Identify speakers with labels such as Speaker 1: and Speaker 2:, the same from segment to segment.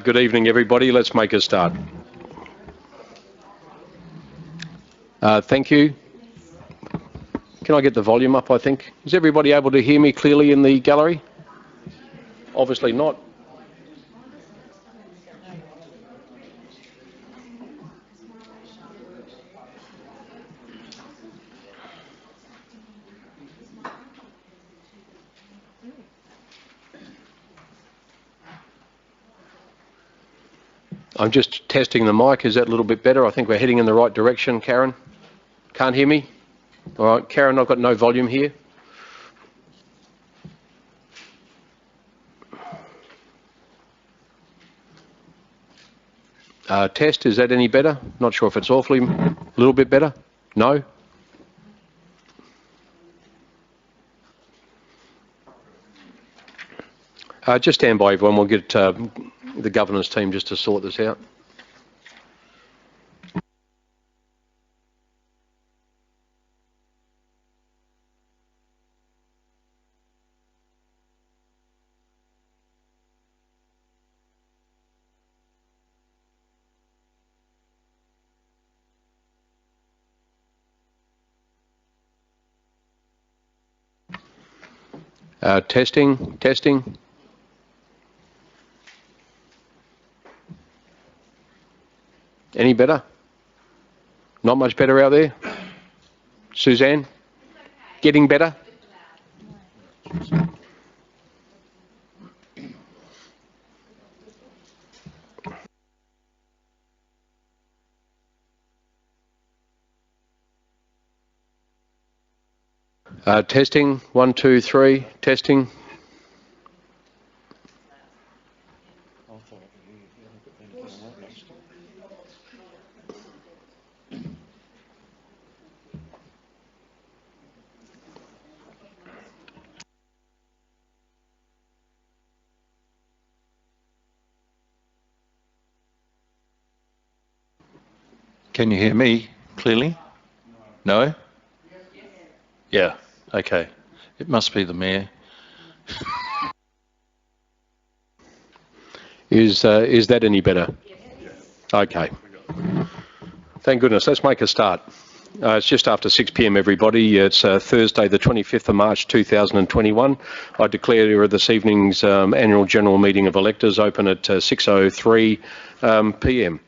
Speaker 1: Good evening, everybody. Let's make a start. Thank you. Can I get the volume up, I think? Is everybody able to hear me clearly in the gallery? Obviously not. I'm just testing the mic. Is that a little bit better? I think we're heading in the right direction. Karen? Can't hear me? All right, Karen, I've got no volume here. Test, is that any better? Not sure if it's awfully a little bit better. No? Just stand by, everyone. We'll get the governance team just to sort this out. Testing. Any better? Not much better out there? Suzanne? Getting better? Testing, 1, 2, 3, testing.
Speaker 2: Can you hear me clearly? No? Yeah, okay. It must be the Mayor.
Speaker 1: Is that any better? Okay. Thank goodness. Let's make a start. It's just after 6 p.m, everybody. It's Thursday, the 25th of March, 2021. I declare this evening's annual general meeting of electors open at 6:03 p.m.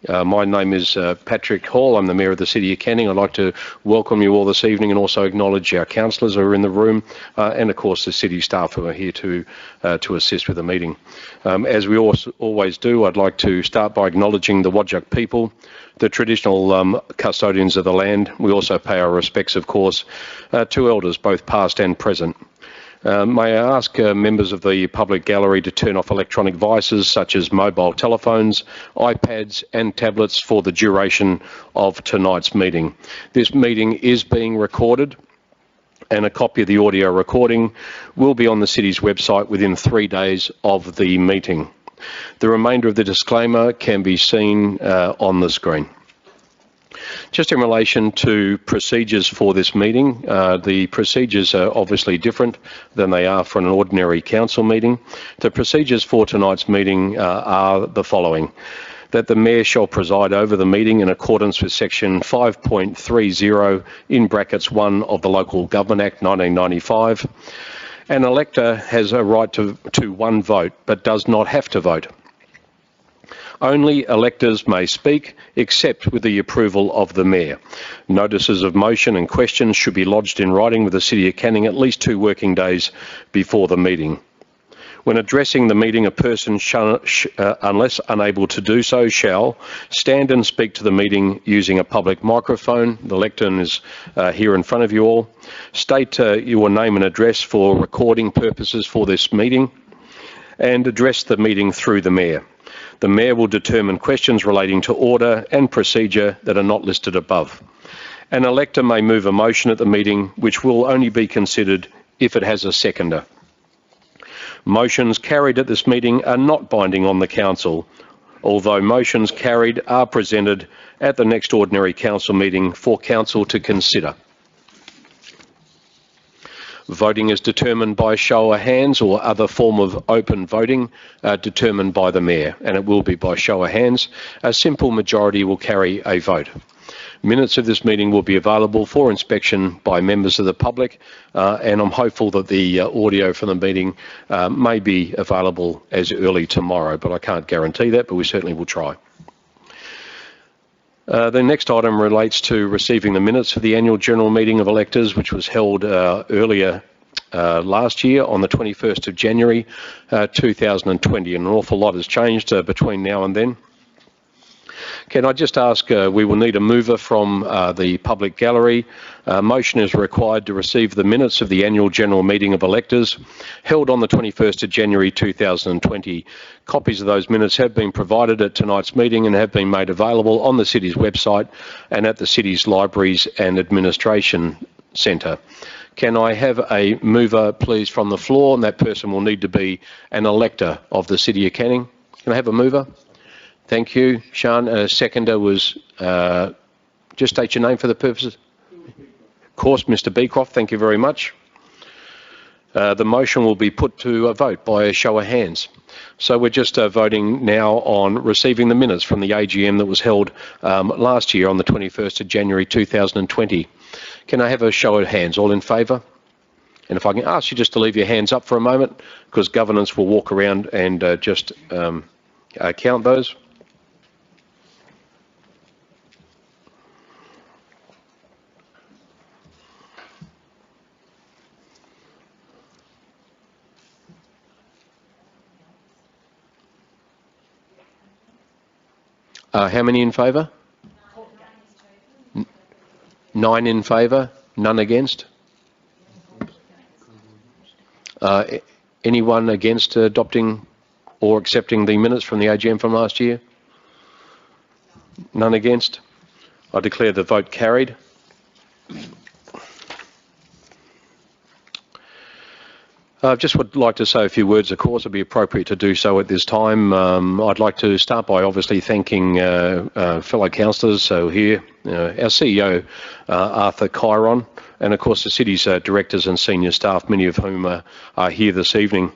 Speaker 1: My name is Patrick Hall. I'm the Mayor of the City of Canning. I'd like to welcome you all this evening and also acknowledge our councillors who are in the room and, of course, the city staff who are here to assist with the meeting. As we always do, I'd like to start by acknowledging the Whadjuk people, the traditional custodians of the land. We also pay our respects, of course, to elders, both past and present. May I ask members of the public gallery to turn off electronic devices such as mobile telephones, iPads and tablets for the duration of tonight's meeting. This meeting is being recorded and a copy of the audio recording will be on the city's website within 3 days of the meeting. The remainder of the disclaimer can be seen on the screen. Just in relation to procedures for this meeting, the procedures are obviously different than they are for an ordinary council meeting. The procedures for tonight's meeting are the following: that the Mayor shall preside over the meeting in accordance with section 5.30 in brackets 1 of the Local Government Act 1995. An elector has a right to one vote but does not have to vote. Only electors may speak, except with the approval of the Mayor. Notices of motion and questions should be lodged in writing with the City of Canning at least 2 working days before the meeting. When addressing the meeting, a person, unless unable to do so, shall stand and speak to the meeting using a public microphone. The lectern is here in front of you all. State your name and address for recording purposes for this meeting and address the meeting through the Mayor. The Mayor will determine questions relating to order and procedure that are not listed above. An elector may move a motion at the meeting which will only be considered if it has a seconder. Motions carried at this meeting are not binding on the Council, although motions carried are presented at the next ordinary Council meeting for Council to consider. Voting is determined by show of hands or other form of open voting determined by the Mayor, and it will be by show of hands. A simple majority will carry a vote. Minutes of this meeting will be available for inspection by members of the public, and I'm hopeful that the audio from the meeting may be available as early tomorrow, but I can't guarantee that, but we certainly will try. The next item relates to receiving the minutes for the annual general meeting of electors, which was held earlier last year on the 21st of January 2020. And an awful lot has changed between now and then. Can I just ask, we will need a mover from the public gallery. Motion is required to receive the minutes of the annual general meeting of electors held on the 21st of January 2020. Copies of those minutes have been provided at tonight's meeting and have been made available on the City's website and at the City's Libraries and Administration Centre. Can I have a mover, please, from the floor? And that person will need to be an elector of the City of Canning. Can I have a mover? Thank you, Sean. Seconder was, just state your name for the purposes. Of course, Mr. Beecroft, thank you very much. The motion will be put to a vote by a show of hands. So we're just voting now on receiving the minutes from the AGM that was held last year on the 21st of January 2020. Can I have a show of hands? All in favour? And if I can ask you just to leave your hands up for a moment, because governance will walk around and just count those. How many in favour? 9 in favour, none against. Anyone against adopting or accepting the minutes from the AGM from last year? None against. I declare the vote carried. I just would like to say a few words. Of course, it would be appropriate to do so at this time. I'd like to start by obviously thanking fellow councillors. So here, our CEO, Arthur Cairon, and of course the City's directors and senior staff, many of whom are here this evening.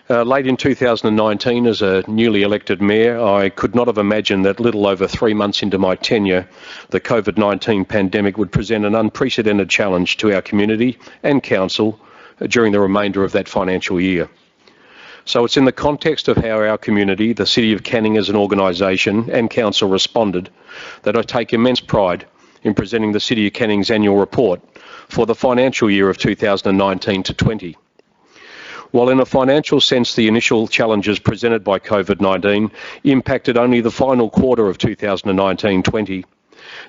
Speaker 1: Late in 2019, as a newly elected mayor, I could not have imagined that little over 3 months into my tenure, the COVID-19 pandemic would present an unprecedented challenge to our community and council during the remainder of that financial year. So it's in the context of how our community, the City of Canning as an organisation and council responded, that I take immense pride in presenting the City of Canning's annual report for the financial year of 2019 to 20. While in a financial sense the initial challenges presented by COVID-19 impacted only the final quarter of 2019-20,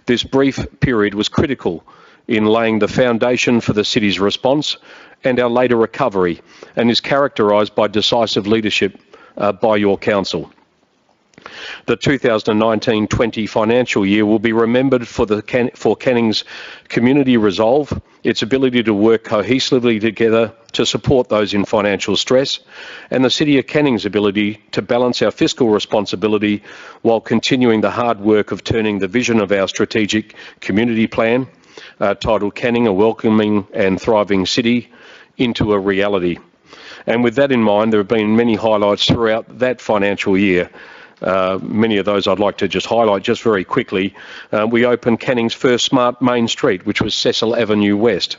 Speaker 1: this brief period was critical in laying the foundation for the City's response and our later recovery, and is characterised by decisive leadership by your council. The 2019-20 financial year will be remembered for Canning's community resolve, its ability to work cohesively together to support those in financial stress, and the City of Canning's ability to balance our fiscal responsibility while continuing the hard work of turning the vision of our strategic community plan, titled Canning, a Welcoming and Thriving City, into a reality. And with that in mind, there have been many highlights throughout that financial year. Many of those I'd like to just highlight just very quickly. We opened Canning's first smart main street, which was Cecil Avenue West,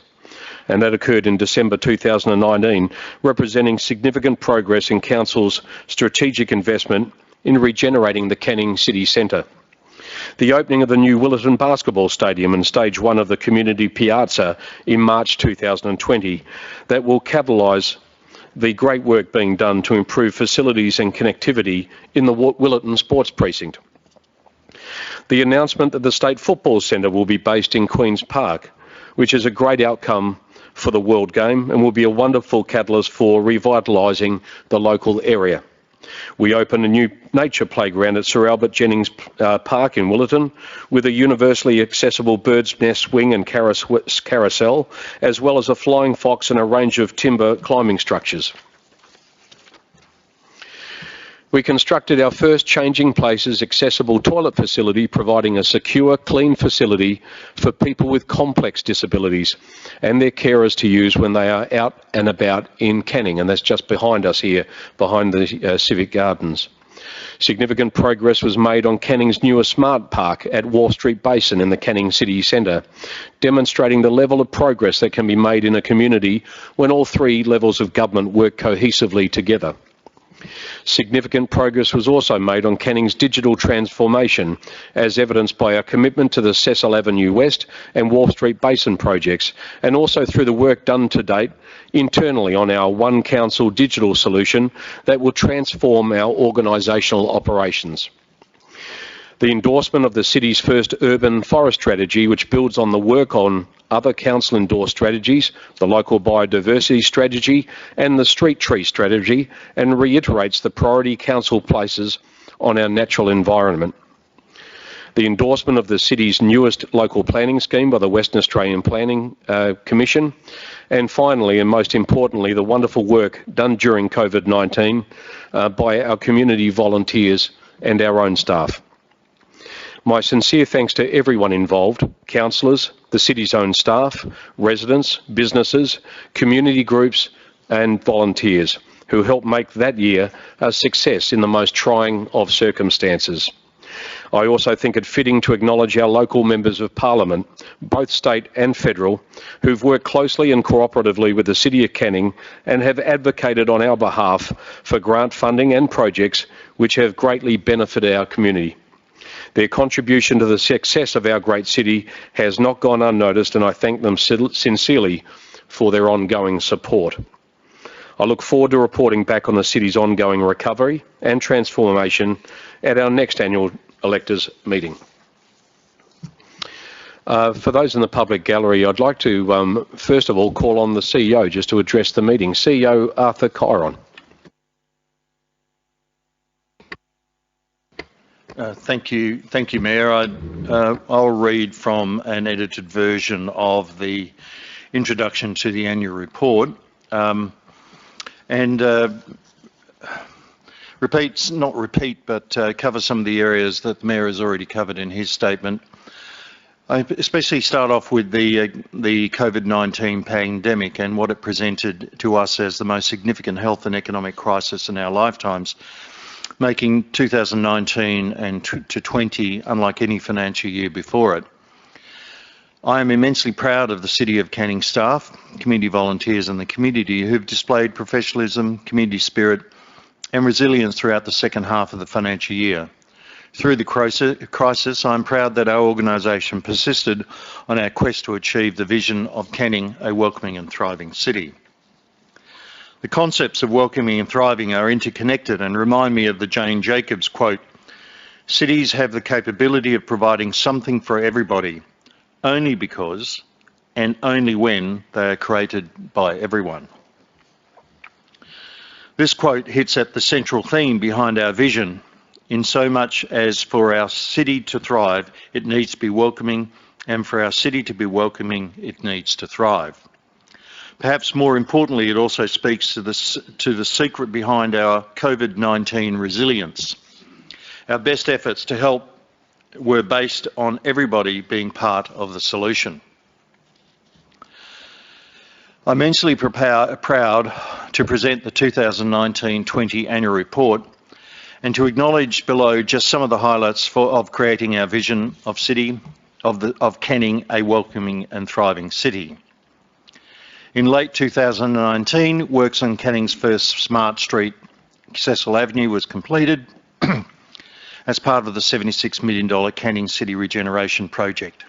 Speaker 1: and that occurred in December 2019, representing significant progress in Council's strategic investment in regenerating the Canning City Centre. The opening of the new Willetton Basketball Stadium and Stage 1 of the Community Piazza in March 2020 that will catalyse the great work being done to improve facilities and connectivity in the Willetton Sports Precinct. The announcement that the State Football Centre will be based in Queen's Park, which is a great outcome for the World Game and will be a wonderful catalyst for revitalising the local area. We opened a new nature playground at Sir Albert Jennings Park in Willetton with a universally accessible bird's nest swing and carousel, as well as a flying fox and a range of timber climbing structures. We constructed our first changing places accessible toilet facility, providing a secure, clean facility for people with complex disabilities and their carers to use when they are out and about in Canning, and that's just behind us here, behind the Civic Gardens. Significant progress was made on Canning's newer Smart Park at Wharf Street Basin in the Canning City Centre, demonstrating the level of progress that can be made in a community when all three levels of government work cohesively together. Significant progress was also made on Canning's digital transformation, as evidenced by our commitment to the Cecil Avenue West and Wharf Street Basin projects, and also through the work done to date internally on our One Council digital solution that will transform our organisational operations. The endorsement of the city's first urban forest strategy, which builds on the work on other council endorsed strategies, the local biodiversity strategy and the street tree strategy, and reiterates the priority council places on our natural environment. The endorsement of the city's newest local planning scheme by the Western Australian Planning Commission, and finally, and most importantly, the wonderful work done during COVID-19 by our community volunteers and our own staff. My sincere thanks to everyone involved, councillors, the city's own staff, residents, businesses, community groups and volunteers who helped make that year a success in the most trying of circumstances. I also think it fitting to acknowledge our local members of Parliament, both state and federal, who've worked closely and cooperatively with the City of Canning and have advocated on our behalf for grant funding and projects which have greatly benefited our community. Their contribution to the success of our great city has not gone unnoticed, and I thank them sincerely for their ongoing support. I look forward to reporting back on the city's ongoing recovery and transformation at our next annual Electors meeting. For those in the public gallery, I'd like to first of all call on the CEO just to address the meeting. CEO Arthur Cairon.
Speaker 2: Thank you, Mayor. I'll read from an edited version of the introduction to the annual report, and cover some of the areas that the Mayor has already covered in his statement. I especially start off with the COVID-19 pandemic and what it presented to us as the most significant health and economic crisis in our lifetimes, making 2019 and to 20 unlike any financial year before it. I am immensely proud of the City of Canning staff, community volunteers and the community who've displayed professionalism, community spirit and resilience throughout the second half of the financial year. Through the crisis, I'm proud that our organisation persisted on our quest to achieve the vision of Canning, a welcoming and thriving city. The concepts of welcoming and thriving are interconnected and remind me of the Jane Jacobs quote, "Cities have the capability of providing something for everybody, only because and only when they are created by everyone." This quote hits at the central theme behind our vision, in so much as for our city to thrive, it needs to be welcoming, and for our city to be welcoming, it needs to thrive. Perhaps more importantly, it also speaks to the secret behind our COVID-19 resilience. Our best efforts to help were based on everybody being part of the solution. I'm immensely proud to present the 2019-20 annual report and to acknowledge below just some of the highlights of creating our vision of Canning, a welcoming and thriving city. In late 2019, works on Canning's first Smart Street, Cecil Avenue, was completed as part of the $76 million Canning City Regeneration Project.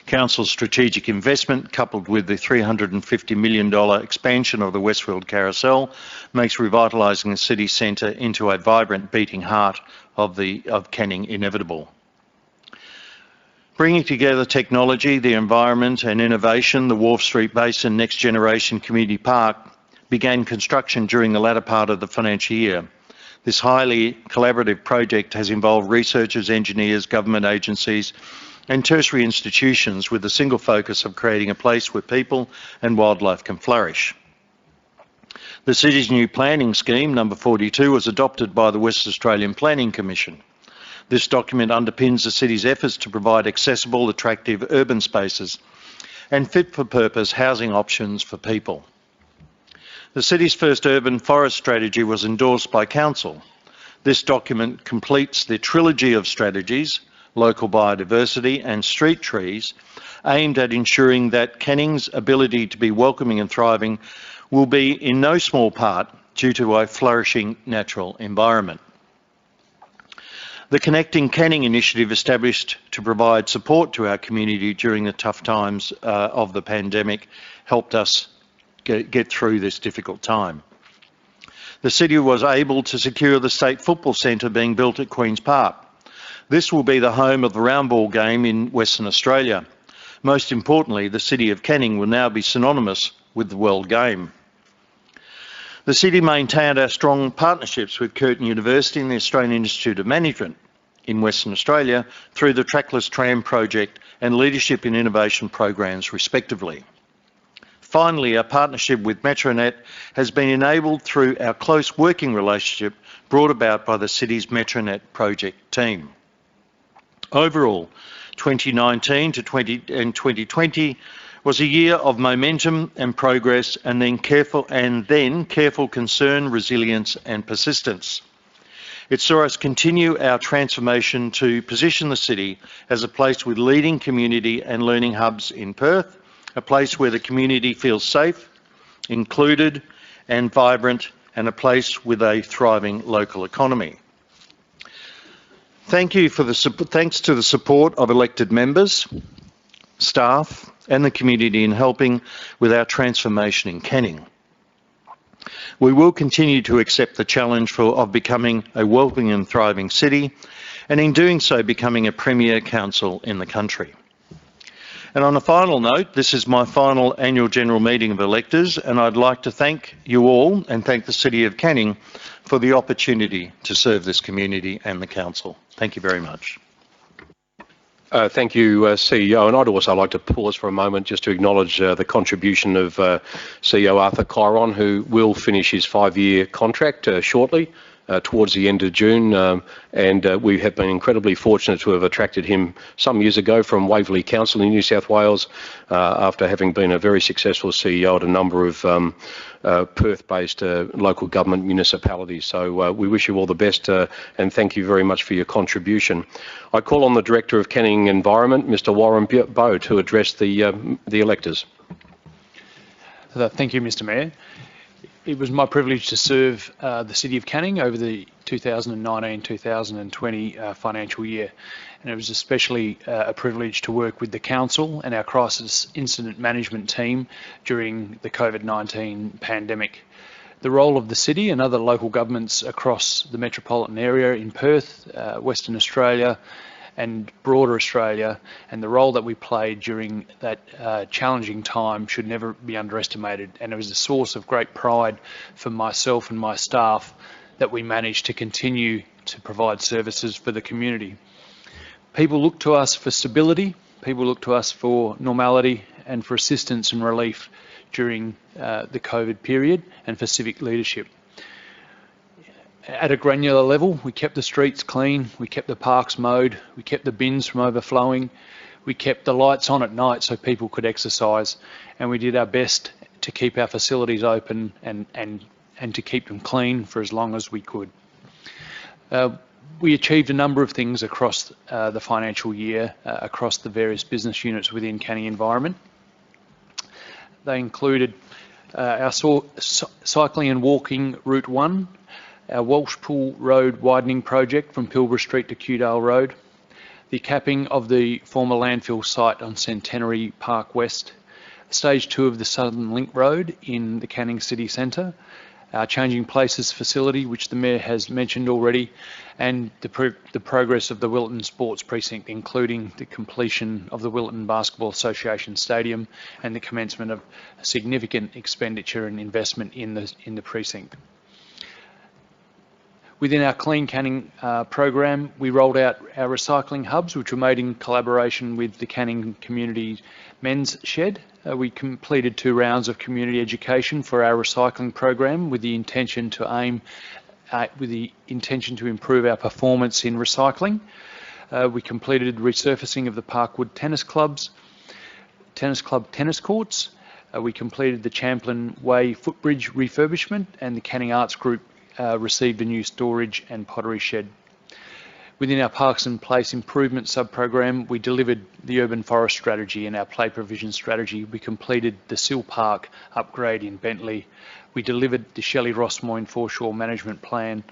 Speaker 2: Council's strategic investment, coupled with the $350 million expansion of the Westfield Carousel, makes revitalising the city centre into a vibrant beating heart of Canning inevitable. Bringing together technology, the environment and innovation, the Wharf Street Basin Next Generation Community Park began construction during the latter part of the financial year. This highly collaborative project has involved researchers, engineers, government agencies and tertiary institutions with the single focus of creating a place where people and wildlife can flourish. The city's new planning scheme, number 42, was adopted by the West Australian Planning Commission. This document underpins the city's efforts to provide accessible, attractive urban spaces and fit-for-purpose housing options for people. The city's first urban forest strategy was endorsed by Council. This document completes the trilogy of strategies, local biodiversity and street trees, aimed at ensuring that Canning's ability to be welcoming and thriving will be in no small part due to a flourishing natural environment. The Connecting Canning initiative, established to provide support to our community during the tough times of the pandemic, helped us get through this difficult time. The city was able to secure the State Football Centre being built at Queen's Park. This will be the home of the round ball game in Western Australia. Most importantly, the city of Canning will now be synonymous with the world game. The city maintained our strong partnerships with Curtin University and the Australian Institute of Management in Western Australia through the Trackless Tram project and Leadership in Innovation programs, respectively. Finally, our partnership with Metronet has been enabled through our close working relationship brought about by the city's Metronet project team. Overall, 2019 to 2020 was a year of momentum and progress, and then careful concern, resilience and persistence. It saw us continue our transformation to position the city as a place with leading community and learning hubs in Perth, a place where the community feels safe, included and vibrant, and a place with a thriving local economy. Thanks to the support of elected members, staff and the community in helping with our transformation in Canning. We will continue to accept the challenge of becoming a welcoming and thriving city, and in doing so becoming a premier council in the country. And on a final note, this is my final annual general meeting of electors, and I'd like to thank you all and thank the City of Canning for the opportunity to serve this community and the council. Thank you very much.
Speaker 1: Thank you, CEO. And I'd also like to pause for a moment just to acknowledge the contribution of CEO Arthur Cairon, who will finish his 5-year contract shortly, towards the end of June. And we have been incredibly fortunate to have attracted him some years ago from Waverley Council in New South Wales, after having been a very successful CEO at a number of Perth-based local government municipalities. So we wish you all the best and thank you very much for your contribution. I call on the Director of Canning Environment, Mr. Warren Bowe, to address the electors.
Speaker 3: Thank you, Mr. Mayor. It was my privilege to serve the City of Canning over the 2019-2020 financial year, and it was especially a privilege to work with the Council and our crisis incident management team during the COVID-19 pandemic. The role of the City and other local governments across the metropolitan area in Perth, Western Australia and broader Australia, and the role that we played during that challenging time should never be underestimated. And it was a source of great pride for myself and my staff that we managed to continue to provide services for the community. People look to us for stability, people look to us for normality and for assistance and relief during the COVID period, and for civic leadership. At a granular level, we kept the streets clean, we kept the parks mowed, we kept the bins from overflowing, we kept the lights on at night so people could exercise, and we did our best to keep our facilities open and to keep them clean for as long as we could. We achieved a number of things across the financial year, across the various business units within Canning Environment. They included our cycling and walking Route 1, our Walshpool Road widening project from Pilbara Street to Kewdale Road, the capping of the former landfill site on Centenary Park West, Stage 2 of the Southern Link Road in the Canning City Centre, our Changing Places facility, which the Mayor has mentioned already, and the progress of the Willetton Sports Precinct, including the completion of the Willetton Basketball Association Stadium and the commencement of significant expenditure and investment in the precinct. Within our Clean Canning program, we rolled out our recycling hubs, which were made in collaboration with the Canning Community Men's Shed. We completed 2 rounds of community education for our recycling program with the intention to improve our performance in recycling. We completed resurfacing of the Parkwood Tennis Club tennis courts. We completed the Champlain Way footbridge refurbishment, and the Canning Arts Group received a new storage and pottery shed. Within our Parks and Place Improvement sub-program, we delivered the Urban Forest Strategy and our Play Provision Strategy. We completed the Sill Park upgrade in Bentley. We delivered the Shelley Rossmoyne Foreshore Management Plan.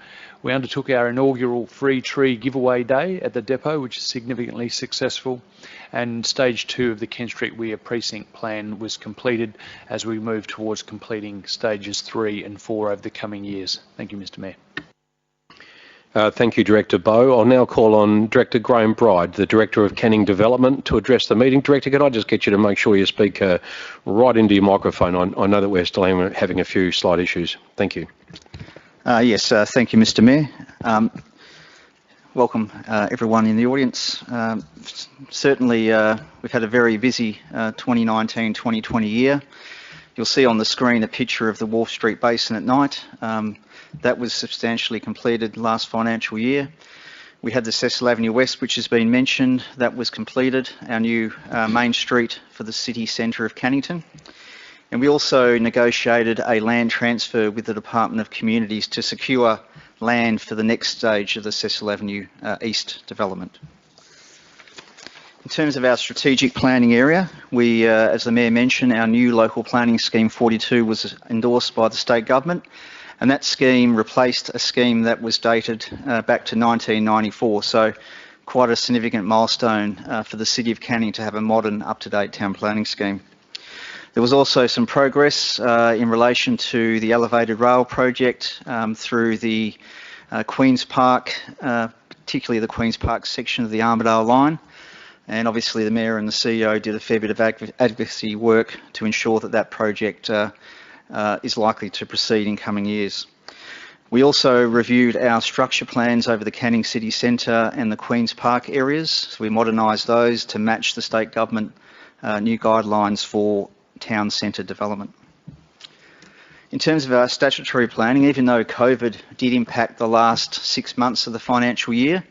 Speaker 3: We undertook our inaugural free tree giveaway day at the depot, which is significantly successful. And stage 2 of the Kent Street Weir Precinct Plan was completed as we move towards completing stages 3 and 4 over the coming years. Thank you, Mr. Mayor.
Speaker 1: Thank you, Director Bowe. I'll now call on Director Graham Bride, the Director of Canning Development, to address the meeting. Director, could I just get you to make sure you speak right into your microphone? I know that we're still having a few slight issues. Thank you.
Speaker 4: Yes, thank you, Mr. Mayor. Welcome, everyone in the audience. Certainly, we've had a very busy 2019-2020 year. You'll see on the screen a picture of the Wharf Street Basin at night. That was substantially completed last financial year. We had the Cecil Avenue West, which has been mentioned. That was completed, our new main street for the city centre of Cannington. And we also negotiated a land transfer with the Department of Communities to secure land for the next stage of the Cecil Avenue East development. In terms of our strategic planning area, we, as the Mayor mentioned, our new local planning scheme 42 was endorsed by the state government, and that scheme replaced a scheme that was dated back to 1994, so quite a significant milestone for the City of Canning to have a modern, up-to-date town planning scheme. There was also some progress in relation to the elevated rail project through the Queen's Park, particularly the Queen's Park section of the Armidale line. And obviously the Mayor and the CEO did a fair bit of advocacy work to ensure that that project is likely to proceed in coming years. We also reviewed our structure plans over the Canning City Centre and the Queen's Park areas. So we modernised those to match the state government new guidelines for town centre development. In terms of our statutory planning, even though COVID did impact the last 6 months of the financial year,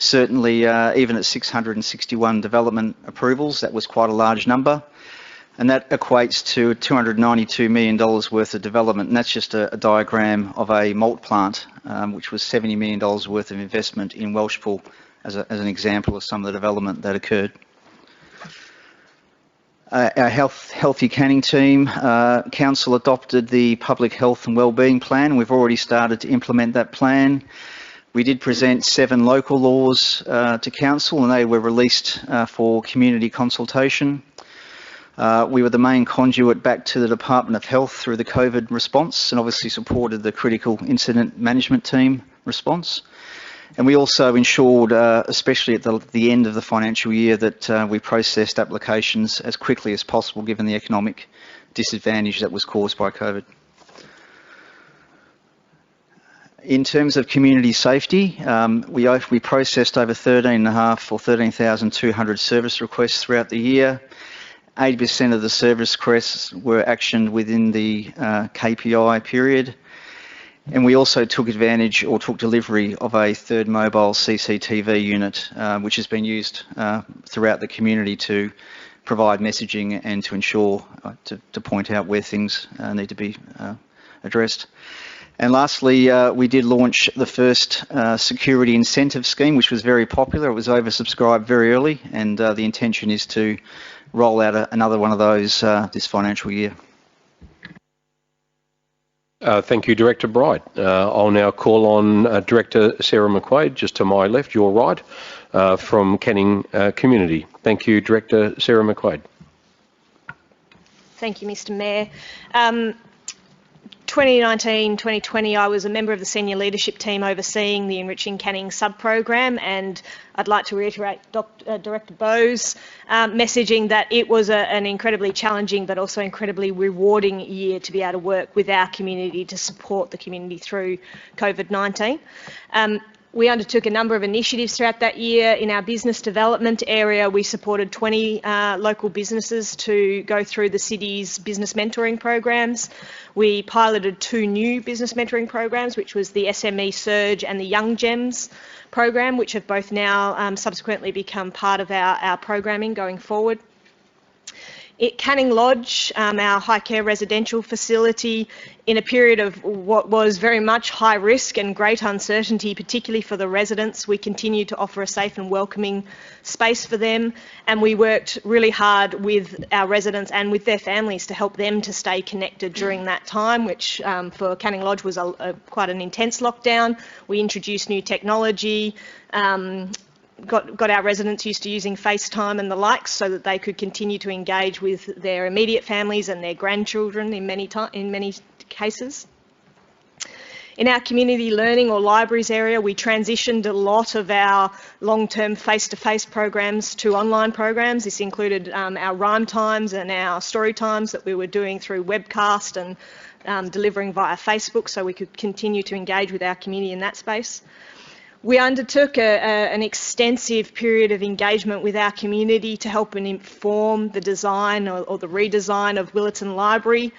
Speaker 4: certainly even at 661 development approvals, that was quite a large number. And that equates to $292 million worth of development. And that's just a diagram of a malt plant, which was $70 million worth of investment in Welshpool as an example of some of the development that occurred. Our Healthy Canning team, Council adopted the Public Health and Wellbeing Plan. We've already started to implement that plan. We did present 7 local laws to Council, and they were released for community consultation. We were the main conduit back to the Department of Health through the COVID response, and obviously supported the critical incident management team response. And we also ensured, especially at the end of the financial year, that we processed applications as quickly as possible given the economic disadvantage that was caused by COVID. In terms of community safety, we processed over 13,200 service requests throughout the year. 80% of the service requests were actioned within the KPI period. And we also took advantage or took delivery of a third mobile CCTV unit, which has been used throughout the community to provide messaging and to ensure, to point out where things need to be addressed. And lastly, we did launch the first security incentive scheme, which was very popular. It was oversubscribed very early, and the intention is to roll out another one of those this financial year.
Speaker 1: Thank you, Director Bride. I'll now call on Director Sarah McQuaid, just to my left, your right, from Canning Community. Thank you, Director Sarah McQuaid.
Speaker 5: Thank you, Mr. Mayor. 2019-2020, I was a member of the senior leadership team overseeing the Enriching Canning sub-program, and I'd like to reiterate Director Bowes' messaging that it was an incredibly challenging but also incredibly rewarding year to be able to work with our community to support the community through COVID-19. We undertook a number of initiatives throughout that year. In our business development area, we supported 20 local businesses to go through the city's business mentoring programs. We piloted 2 new business mentoring programs, which was the SME Surge and the Young Gems program, which have both now subsequently become part of our programming going forward. At Canning Lodge, our high care residential facility, in a period of what was very much high risk and great uncertainty, particularly for the residents, we continued to offer a safe and welcoming space for them, and we worked really hard with our residents and with their families to help them to stay connected during that time, which for Canning Lodge was quite an intense lockdown. We introduced new technology, got our residents used to using FaceTime and the likes so that they could continue to engage with their immediate families and their grandchildren in many cases. In our community learning or libraries area, we transitioned a lot of our long-term face-to-face programs to online programs. This included our rhyme times and our story times that we were doing through webcast and delivering via Facebook, so we could continue to engage with our community in that space. We undertook an extensive period of engagement with our community to help and inform the design or the redesign of Willetton Library,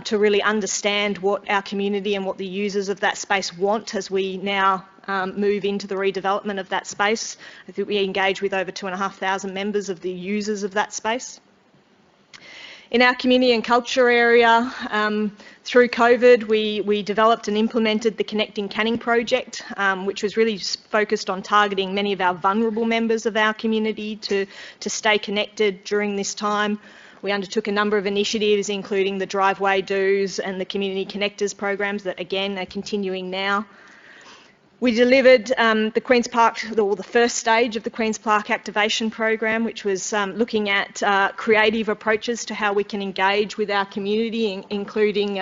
Speaker 5: to really understand what our community and what the users of that space want as we now move into the redevelopment of that space. I think we engage with over 2,500 members of the users of that space. In our community and culture area, through COVID, we developed and implemented the Connecting Canning project, which was really focused on targeting many of our vulnerable members of our community to stay connected during this time. We undertook a number of initiatives, including the Driveway Do's and the Community Connectors programs that, again, are continuing now. We delivered the Queen's Park, or the first stage of the Queen's Park activation program, which was looking at creative approaches to how we can engage with our community, including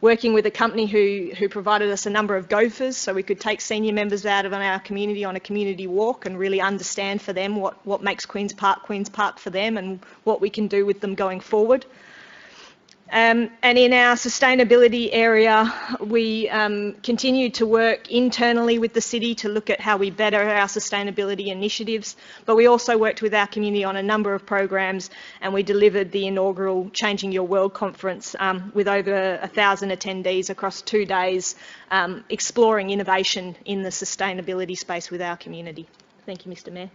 Speaker 5: working with a company who provided us a number of gophers so we could take senior members out of our community on a community walk and really understand for them what makes Queen's Park for them and what we can do with them going forward. And in our sustainability area, we continued to work internally with the city to look at how we better our sustainability initiatives, but we also worked with our community on a number of programs, and we delivered the inaugural Changing Your World conference with over 1,000 attendees across 2 days, exploring innovation in the sustainability space with our community. Thank you, Mr. Mayor.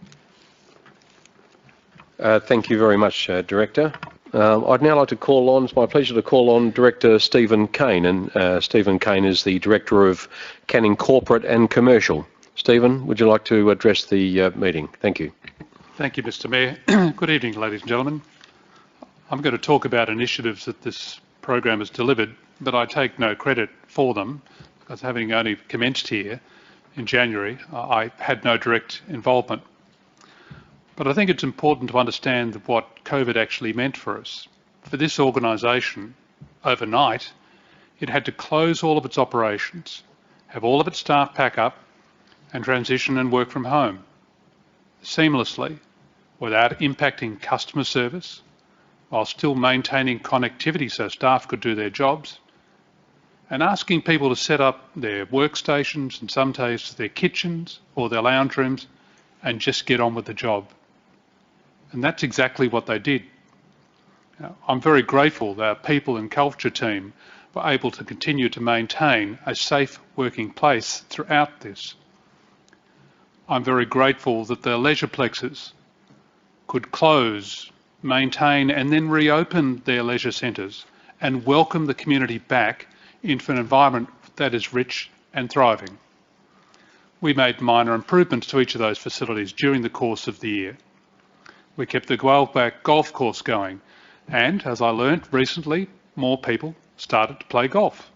Speaker 1: Thank you very much, Director. I'd now like to call on, it's my pleasure to call on Director Stephen Kane, and Stephen Kane is the Director of Canning Corporate and Commercial. Stephen, would you like to address the meeting? Thank you.
Speaker 6: Thank you, Mr. Mayor. Good evening, ladies and gentlemen. I'm going to talk about initiatives that this program has delivered, but I take no credit for them, because having only commenced here in January, I had no direct involvement. But I think it's important to understand what COVID actually meant for us. For this organisation, overnight, it had to close all of its operations, have all of its staff pack up and transition and work from home seamlessly without impacting customer service, while still maintaining connectivity so staff could do their jobs, and asking people to set up their workstations, in some cases their kitchens or their lounge rooms, and just get on with the job. And that's exactly what they did. I'm very grateful that our people and culture team were able to continue to maintain a safe working place throughout this. I'm very grateful that the leisure plexes could close, maintain and then reopen their leisure centres and welcome the community back into an environment that is rich and thriving. We made minor improvements to each of those facilities during the course of the year. We kept the Wellback golf course going, and as I learnt recently, more people started to play golf.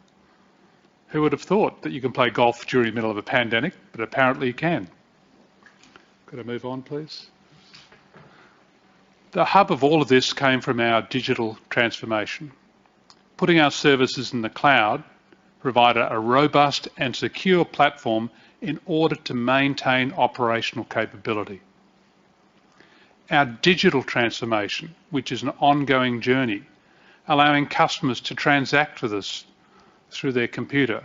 Speaker 6: Who would have thought that you can play golf during the middle of a pandemic, but apparently you can. Could I move on, please? The hub of all of this came from our digital transformation. putting our services in the cloud provided a robust and secure platform in order to maintain operational capability. Our digital transformation, which is an ongoing journey, allowing customers to transact with us through their computer,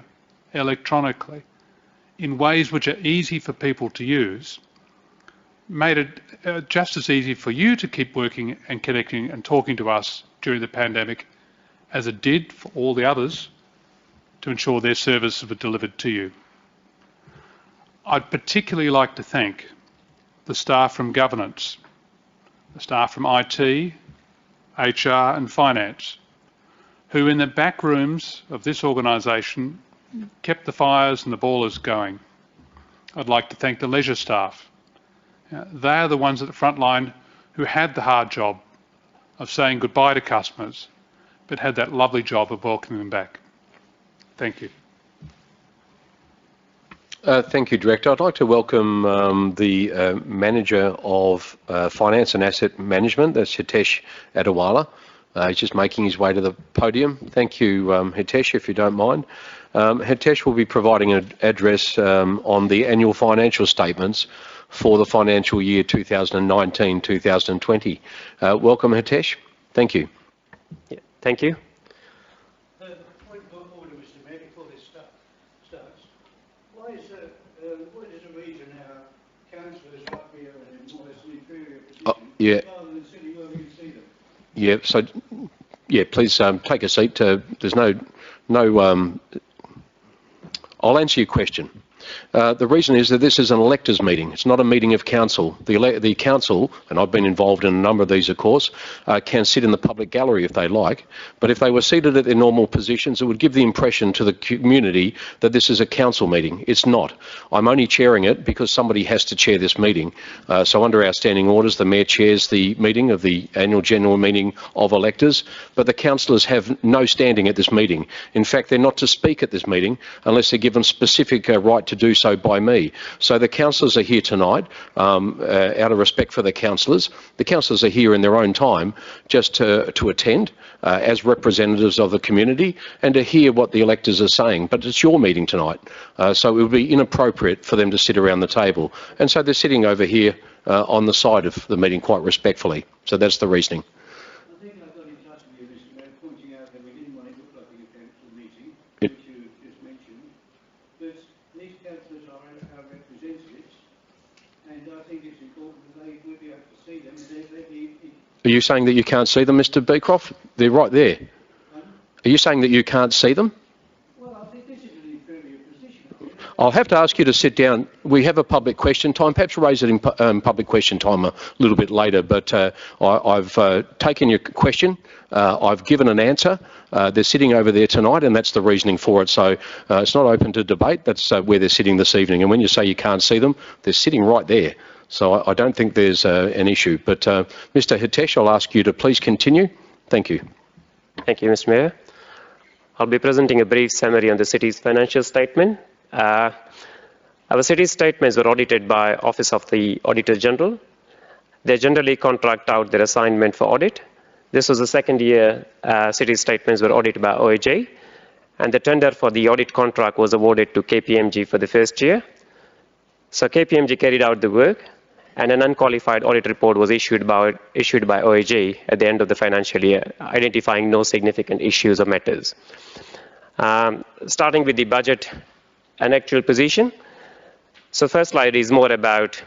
Speaker 6: electronically, in ways which are easy for people to use, made it just as easy for you to keep working and connecting and talking to us during the pandemic as it did for all the others to ensure their services were delivered to you. I'd particularly like to thank the staff from governance, the staff from IT, HR and finance, who in the back rooms of this organisation kept the fires and the boilers going. I'd like to thank the leisure staff. They are the ones at the front line who had the hard job of saying goodbye to customers, but had that lovely job of welcoming them back. Thank you.
Speaker 1: Thank you, Director. I'd like to welcome the Manager of Finance and Asset Management, that's Hitesh Adewala. He's just making his way to the podium. Thank you, Hitesh, if you don't mind. Hitesh will be providing an address on the annual financial statements for the financial year 2019-2020. Welcome, Hitesh. Thank you.
Speaker 7: Yeah, thank you.
Speaker 8: Point of order, Mr. Mayor, before this starts. What is the reason our councillors up here are in more or less an inferior position rather than sitting where we can see them?
Speaker 1: Yeah, so, yeah, please take a seat. There's no, I'll answer your question. The reason is that this is an electors meeting. It's not a meeting of council. The council, and I've been involved in a number of these, of course, can sit in the public gallery if they like. But if they were seated at their normal positions, it would give the impression to the community that this is a council meeting. It's not. I'm only chairing it because somebody has to chair this meeting. So under our standing orders, the Mayor chairs the meeting of the annual general meeting of electors, but the councillors have no standing at this meeting. In fact, they're not to speak at this meeting unless they're given specific right to do so by me. So the councillors are here tonight out of respect for the councillors. The councillors are here in their own time just to attend as representatives of the community and to hear what the electors are saying. But it's your meeting tonight, so it would be inappropriate for them to sit around the table. And so they're sitting over here on the side of the meeting quite respectfully. So that's the reasoning.
Speaker 8: I think I got in touch with you, Mr. Mayor, pointing out that we didn't want it to look like a council meeting, which you just mentioned. But these councillors are our representatives, and I think it's important that they would be able to see them.
Speaker 1: Are you saying that you can't see them, Mr. Beecroft? They're right there. Are you saying that you can't see them?
Speaker 8: Well, I think this is an inferior position.
Speaker 1: I'll have to ask you to sit down. We have a public question time. Perhaps raise it in public question time a little bit later, but I've taken your question. I've given an answer. They're sitting over there tonight, and that's the reasoning for it. So it's not open to debate. That's where they're sitting this evening. And when you say you can't see them, they're sitting right there. So I don't think there's an issue. But Mr. Hitesh, I'll ask you to please continue. Thank you.
Speaker 7: Thank you, Mr. Mayor. I'll be presenting a brief summary on the city's financial statement. Our city's statements were audited by Office of the Auditor General. They generally contract out their assignment for audit. This was the second year city's statements were audited by OAJ, and the tender for the audit contract was awarded to KPMG for the first year. So KPMG carried out the work, and an unqualified audit report was issued by OAJ at the end of the financial year, identifying no significant issues or matters. Starting with the budget and actual position. So first slide is more about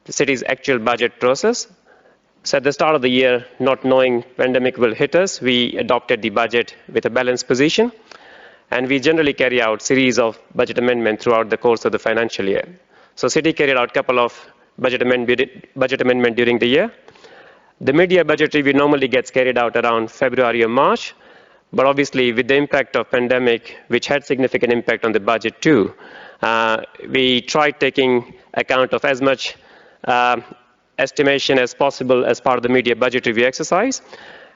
Speaker 7: the city's actual budget process. So at the start of the year, not knowing pandemic will hit us, we adopted the budget with a balanced position, and we generally carry out series of budget amendments throughout the course of the financial year. So city carried out a couple of budget amendment during the year. The mid-year budget review normally gets carried out around February or March, but obviously with the impact of pandemic, which had significant impact on the budget too, we tried taking account of as much estimation as possible as part of the mid-year budget review exercise.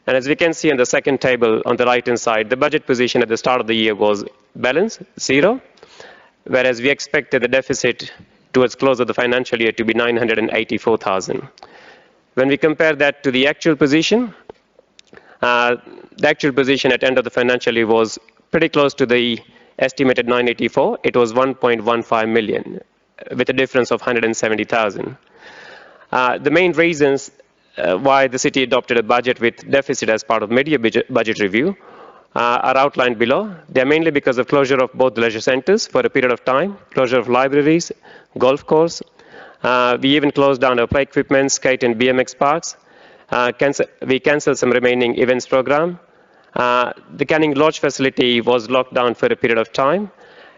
Speaker 7: And as we can see on the second table on the right-hand side, the budget position at the start of the year was balanced, 0, whereas we expected the deficit towards close of the financial year to be 984,000. When we compare that to the actual position, The actual position at the end of the financial year was pretty close to the estimated 984. It was 1.15 million, with a difference of 170,000. The main reasons why the city adopted a budget with deficit as part of mid-year budget review are outlined below. They are mainly because of closure of both leisure centres for a period of time, closure of libraries, golf course. We even closed down our play equipment, skate and BMX parks. We cancelled some remaining events program. The Canning Lodge facility was locked down for a period of time,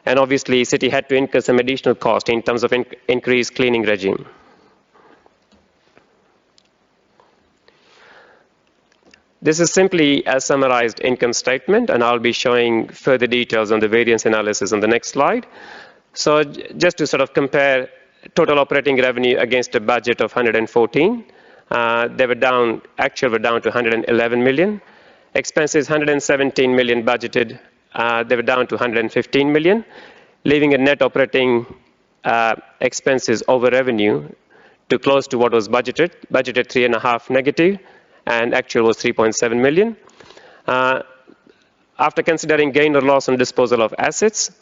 Speaker 7: and obviously city had to incur some additional cost in terms of increased cleaning regime. This is simply a summarized income statement, and I'll be showing further details on the variance analysis on the next slide. So just to sort of compare total operating revenue against a budget of 114, they were down, actual were down to 111 million. Expenses 117 million budgeted, they were down to 115 million, leaving a net operating expenses over revenue to close to what was budgeted 3.5 negative, and actual was 3.7 million. After considering gain or loss on disposal of assets,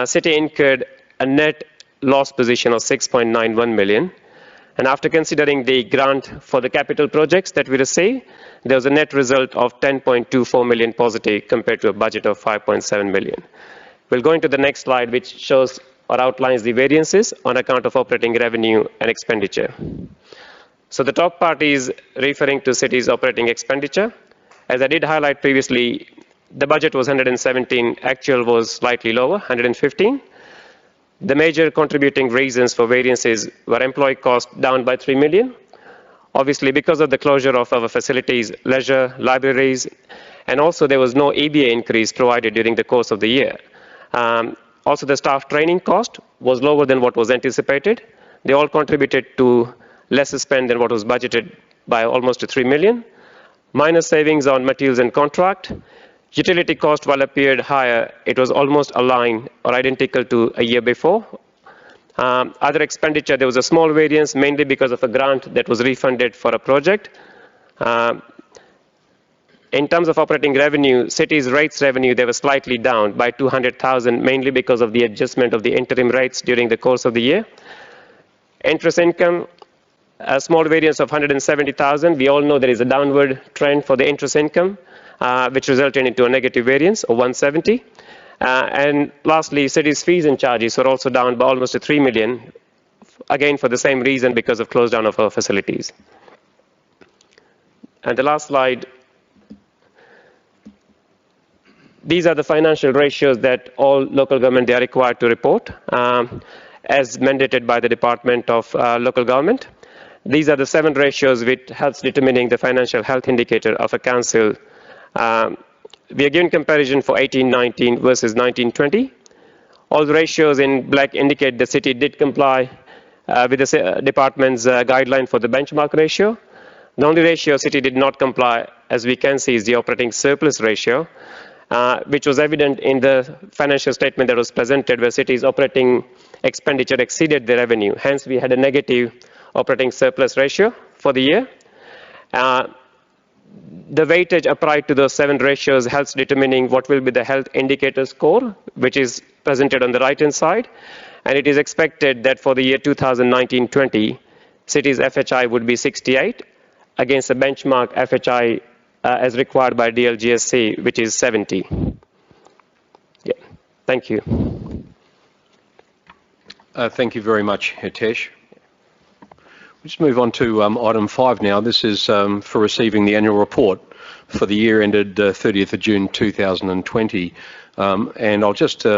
Speaker 7: city incurred a net loss position of 6.91 million. And after considering the grant for the capital projects that we received, there was a net result of 10.24 million positive compared to a budget of 5.7 million. We'll go into the next slide, which shows or outlines the variances on account of operating revenue and expenditure. So the top part is referring to city's operating expenditure. As I did highlight previously, the budget was 117, actual was slightly lower, 115. The major contributing reasons for variances were employee costs down by 3 million. Obviously, because of the closure of our facilities, leisure, libraries, and also there was no EBA increase provided during the course of the year. Also, the staff training cost was lower than what was anticipated. They all contributed to lesser spend than what was budgeted by almost 3 million. Minor savings on materials and contract. Utility cost, while appeared higher, it was almost aligned or identical to a year before. Other expenditure, there was a small variance, mainly because of a grant that was refunded for a project. In terms of operating revenue, city's rates revenue, they were slightly down by 200,000, mainly because of the adjustment of the interim rates during the course of the year. Interest income, a small variance of 170,000. We all know there is a downward trend for the interest income, which resulted into a negative variance of 170. And lastly, city's fees and charges were also down by almost 3 million, again for the same reason, because of close down of our facilities. And the last slide, these are the financial ratios that all local government they are required to report, as mandated by the Department of Local Government. These are the 7 ratios which helps determining the financial health indicator of a council. We are given comparison for 18-19 versus 19-20. All the ratios in black indicate the city did comply with the department's guideline for the benchmark ratio. The only ratio city did not comply, as we can see, is the operating surplus ratio, which was evident in the financial statement that was presented, where city's operating expenditure exceeded the revenue. Hence, we had a negative operating surplus ratio for the year. The weightage applied to those 7 ratios helps determining what will be the health indicator score, which is presented on the right-hand side. And it is expected that for the year 2019-20, city's FHI would be 68 against the benchmark FHI as required by DLGSC, which is 70. Yeah. Thank you.
Speaker 1: Thank you very much, Hitesh. Let's move on to item 5 now. This is for receiving the annual report for the year ended 30th of June 2020. And I'll just say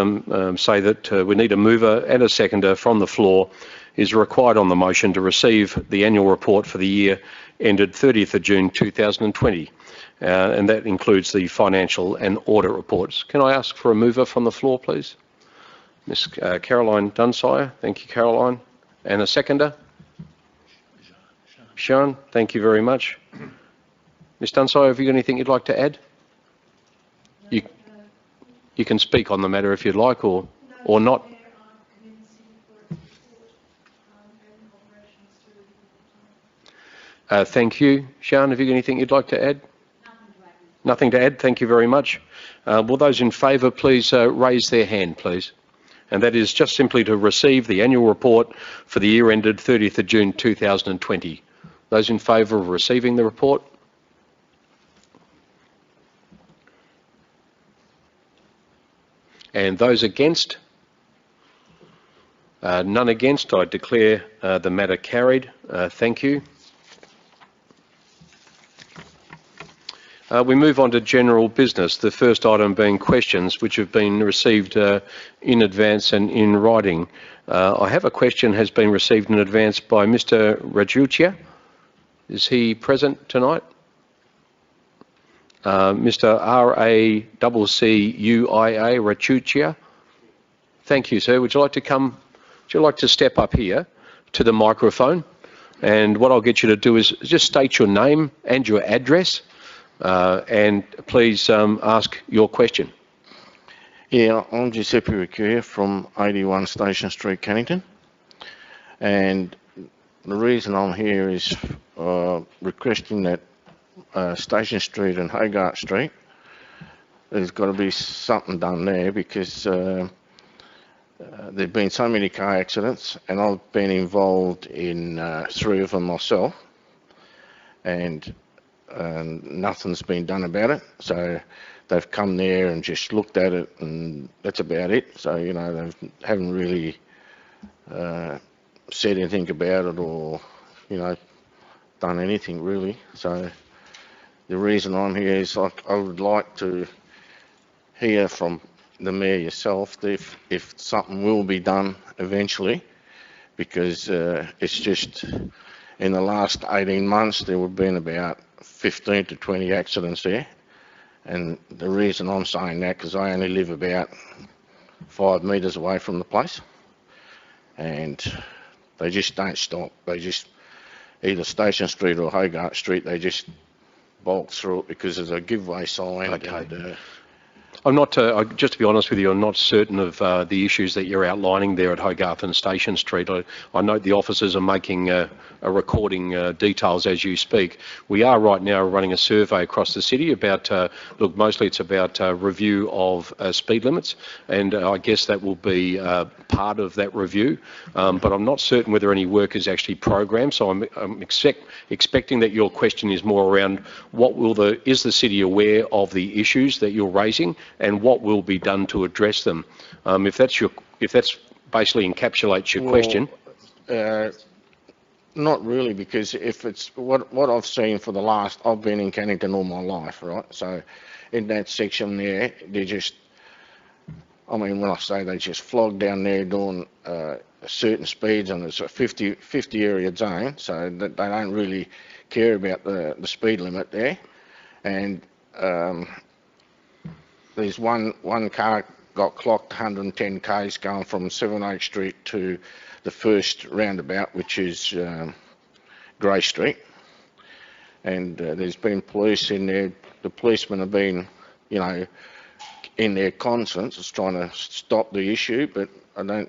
Speaker 1: that we need a mover and a seconder from the floor is required on the motion to receive the annual report for the year ended 30th of June 2020. And that includes the financial and audit reports. Can I ask for a mover from the floor, please? Ms. Caroline Dunsire. Thank you, Caroline. And a seconder? Sean, thank you very much. Ms. Dunsire, have you got anything you'd like to add? You can speak on the matter if you'd like, or not. Thank you. Sean, have you got anything you'd like to add? Nothing to add. Thank you very much. Will those in favour please raise their hand, please? And that is just simply to receive the annual report for the year ended 30th of June 2020. Those in favour of receiving the report? And those against? None against. I declare the matter carried. Thank you. We move on to general business, the first item being questions which have been received in advance and in writing. I have a question has been received in advance by Mr. Rajutia. Is he present tonight? Mr. R-A-C-C-U-I-A, Rajutia. Thank you, sir. Would you like to come? Would you like to step up here to the microphone? And what I'll get you to do is just state your name and your address. And please ask your question.
Speaker 9: Yeah, I'm Giuseppe Ricciuti from 81 Station Street, Cannington. And the reason I'm here is requesting that Station Street and Hogarth Street, there's got to be something done there because there've been so many car accidents and I've been involved in 3 of them myself. And nothing's been done about it, so they've come there and just looked at it and that's about it. So you know, they haven't really said anything about it or you know, done anything really. So the reason I'm here is I would like to hear from the Mayor yourself if something will be done eventually, because it's just in the last 18 months there have been about 15 to 20 accidents there, and the reason I'm saying that because I only live about 5 metres away from the place, and they just don't stop. They just either Station Street or Hogarth Street, they just bulk through it because there's a giveaway sign.
Speaker 1: Okay.
Speaker 9: And,
Speaker 1: I'm not, just to be honest with you, I'm not certain of the issues that you're outlining there at Hogarth and Station Street. I note the officers are making recording details as you speak. We are right now running a survey across the city about, look, mostly it's about review of speed limits, and I guess that will be part of that review, but I'm not certain whether any work is actually programmed, so I'm expecting that your question is more around is the city aware of the issues that you're raising and what will be done to address them? If that's basically encapsulates your question.
Speaker 9: Not really, because if it's what I've seen for the last, I've been in Cannington all my life, right? So in that section there, they just, I mean, when I say they just flog down there doing certain speeds, and it's a 50 area zone, so that they don't really care about the speed limit there. And there's one car got clocked 110 k's going from 7 Street to the first roundabout, which is Grey Street. And there's been police in there. The policemen have been, you know, in there constant, just trying to stop the issue, but the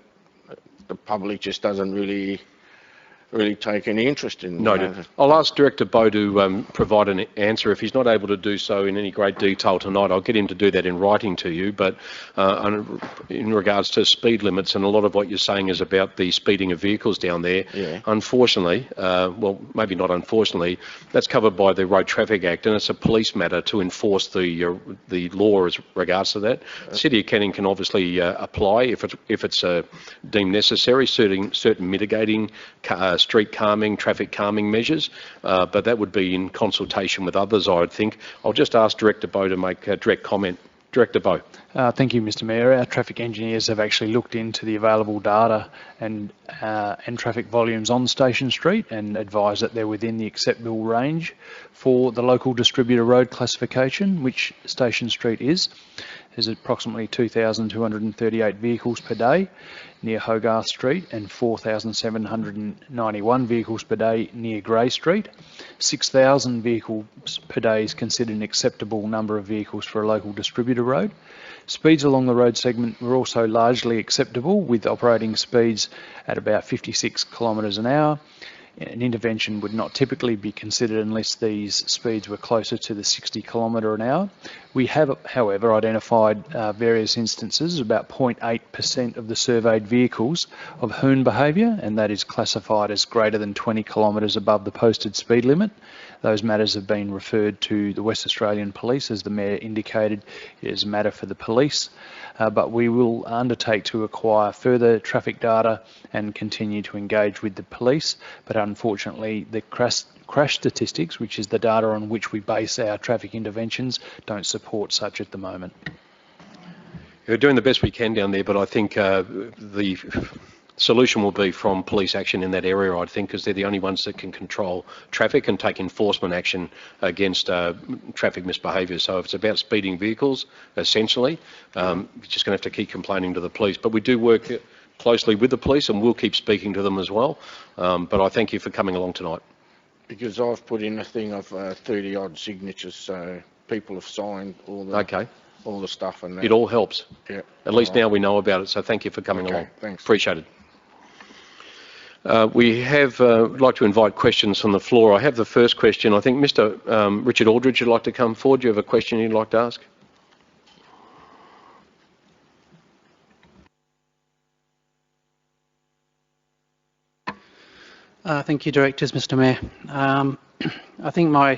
Speaker 9: public just doesn't really take any interest in.
Speaker 1: Noted. I'll ask Director Bowe to provide an answer. If he's not able to do so in any great detail tonight, I'll get him to do that in writing to you. But in regards to speed limits, and a lot of what you're saying is about the speeding of vehicles down there,
Speaker 9: yeah.
Speaker 1: Unfortunately, well, maybe not unfortunately, that's covered by the Road Traffic Act, and it's a police matter to enforce the law as regards to that. The City of Canning can obviously apply if it's deemed necessary, certain mitigating street calming, traffic calming measures, but that would be in consultation with others, I would think. I'll just ask Director Bowe to make a direct comment. Director Bowe.
Speaker 3: Thank you, Mr. Mayor. Our traffic engineers have actually looked into the available data and traffic volumes on Station Street and advised that they're within the acceptable range for the local distributor road classification, which Station Street is. There's approximately 2,238 vehicles per day near Hogarth Street and 4,791 vehicles per day near Grey Street. 6,000 vehicles per day is considered an acceptable number of vehicles for a local distributor road. Speeds along the road segment were also largely acceptable, with operating speeds at about 56 kilometres an hour. An intervention would not typically be considered unless these speeds were closer to the 60 km/h. We have, however, identified various instances, about 0.8% of the surveyed vehicles, of hoon behaviour, and that is classified as greater than 20 kilometres above the posted speed limit. Those matters have been referred to the West Australian Police, as the Mayor indicated. It is a matter for the police, but we will undertake to acquire further traffic data and continue to engage with the police. But unfortunately, the crash statistics, which is the data on which we base our traffic interventions, don't support such at the moment.
Speaker 1: We're doing the best we can down there, but I think the solution will be from police action in that area, I think, because they're the only ones that can control traffic and take enforcement action against traffic misbehaviour. So if it's about speeding vehicles, essentially, you're just going to have to keep complaining to the police. But we do work closely with the police and we'll keep speaking to them as well. But I thank you for coming along tonight.
Speaker 9: Because I've put in a thing of 30 odd signatures, so people have signed all the stuff and that.
Speaker 1: It all helps.
Speaker 9: Yeah.
Speaker 1: At least now we know about it, so thank you for coming along.
Speaker 9: Thanks.
Speaker 1: Appreciate it. We have like to invite questions from the floor. I have the first question. I think Mr. Richard Aldridge would like to come forward. Do you have a question you'd like to ask?
Speaker 10: Thank you, Directors, Mr. Mayor. I think my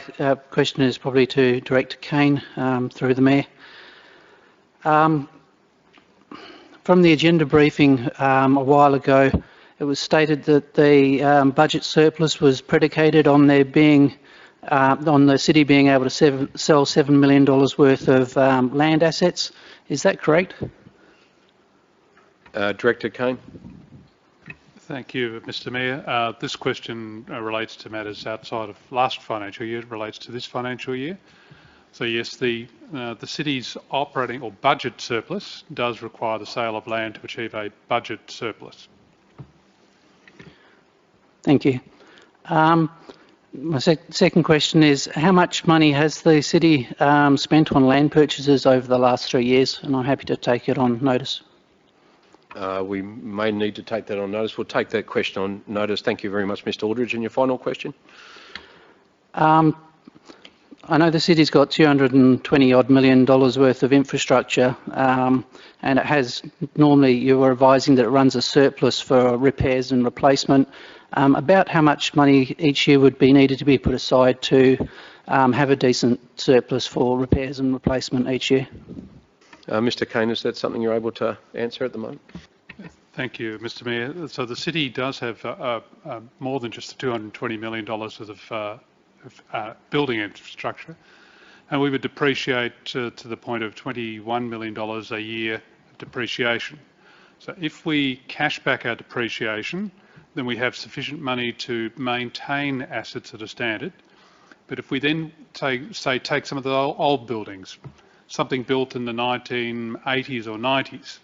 Speaker 10: question is probably to Director Kane through the Mayor. From the agenda briefing a while ago, it was stated that the budget surplus was predicated on there being, on the city being able to sell $7 million worth of land assets. Is that correct?
Speaker 1: Director Kane.
Speaker 6: Thank you, Mr. Mayor. This question relates to matters outside of last financial year. It relates to this financial year. So yes, the city's operating or budget surplus does require the sale of land to achieve a budget surplus.
Speaker 10: Thank you. My second question is, how much money has the city spent on land purchases over the last 3 years? And I'm happy to take it on notice.
Speaker 1: We may need to take that on notice. We'll take that question on notice. Thank you very much, Mr. Aldridge. And your final question?
Speaker 10: I know the city's got $220 odd million worth of infrastructure, and it has, normally you were advising that it runs a surplus for repairs and replacement. About how much money each year would be needed to be put aside to have a decent surplus for repairs and replacement each year?
Speaker 6: Mr. Kane, is that something you're able to answer at the moment? Thank you, Mr. Mayor. So the city does have more than just the $220 million worth of building infrastructure, and we would depreciate to the point of $21 million a year depreciation. So if we cash back our depreciation, then we have sufficient money to maintain assets at a standard. But if we then take some of the old buildings, something built in the 1980s or 90s,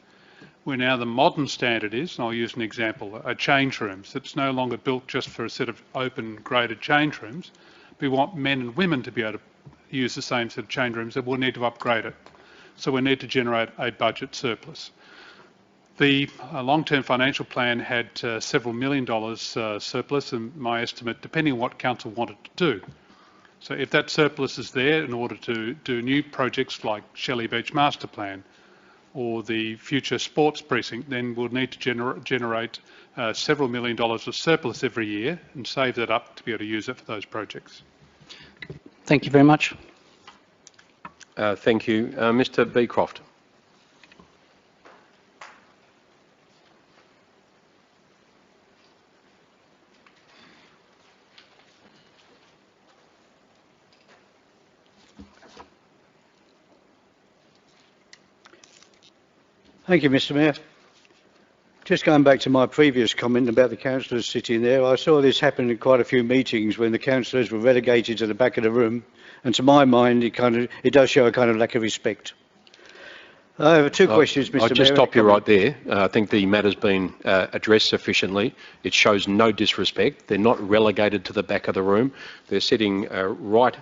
Speaker 6: where now the modern standard is, and I'll use an example, a change rooms that's no longer built just for a set of open graded change rooms. We want men and women to be able to use the same set of change rooms, and we'll need to upgrade it. So we need to generate a budget surplus. The long-term financial plan had several $1 million surplus, and my estimate, depending on what council wanted to do. So if that surplus is there in order to do new projects like Shelley Beach Master Plan or the future sports precinct, then we'll need to generate several $1 million of surplus every year and save that up to be able to use it for those projects.
Speaker 10: Thank you very much.
Speaker 1: Thank you. Mr. Beecroft.
Speaker 8: Thank you, Mr. Mayor. Just going back to my previous comment about the councillors sitting there, I saw this happen in quite a few meetings when the councillors were relegated to the back of the room, and to my mind, it does show a kind of lack of respect. I have two questions, Mr. Mayor.
Speaker 1: I'll just stop you right there. I think the matter's been addressed sufficiently. It shows no disrespect. They're not relegated to the back of the room. They're sitting right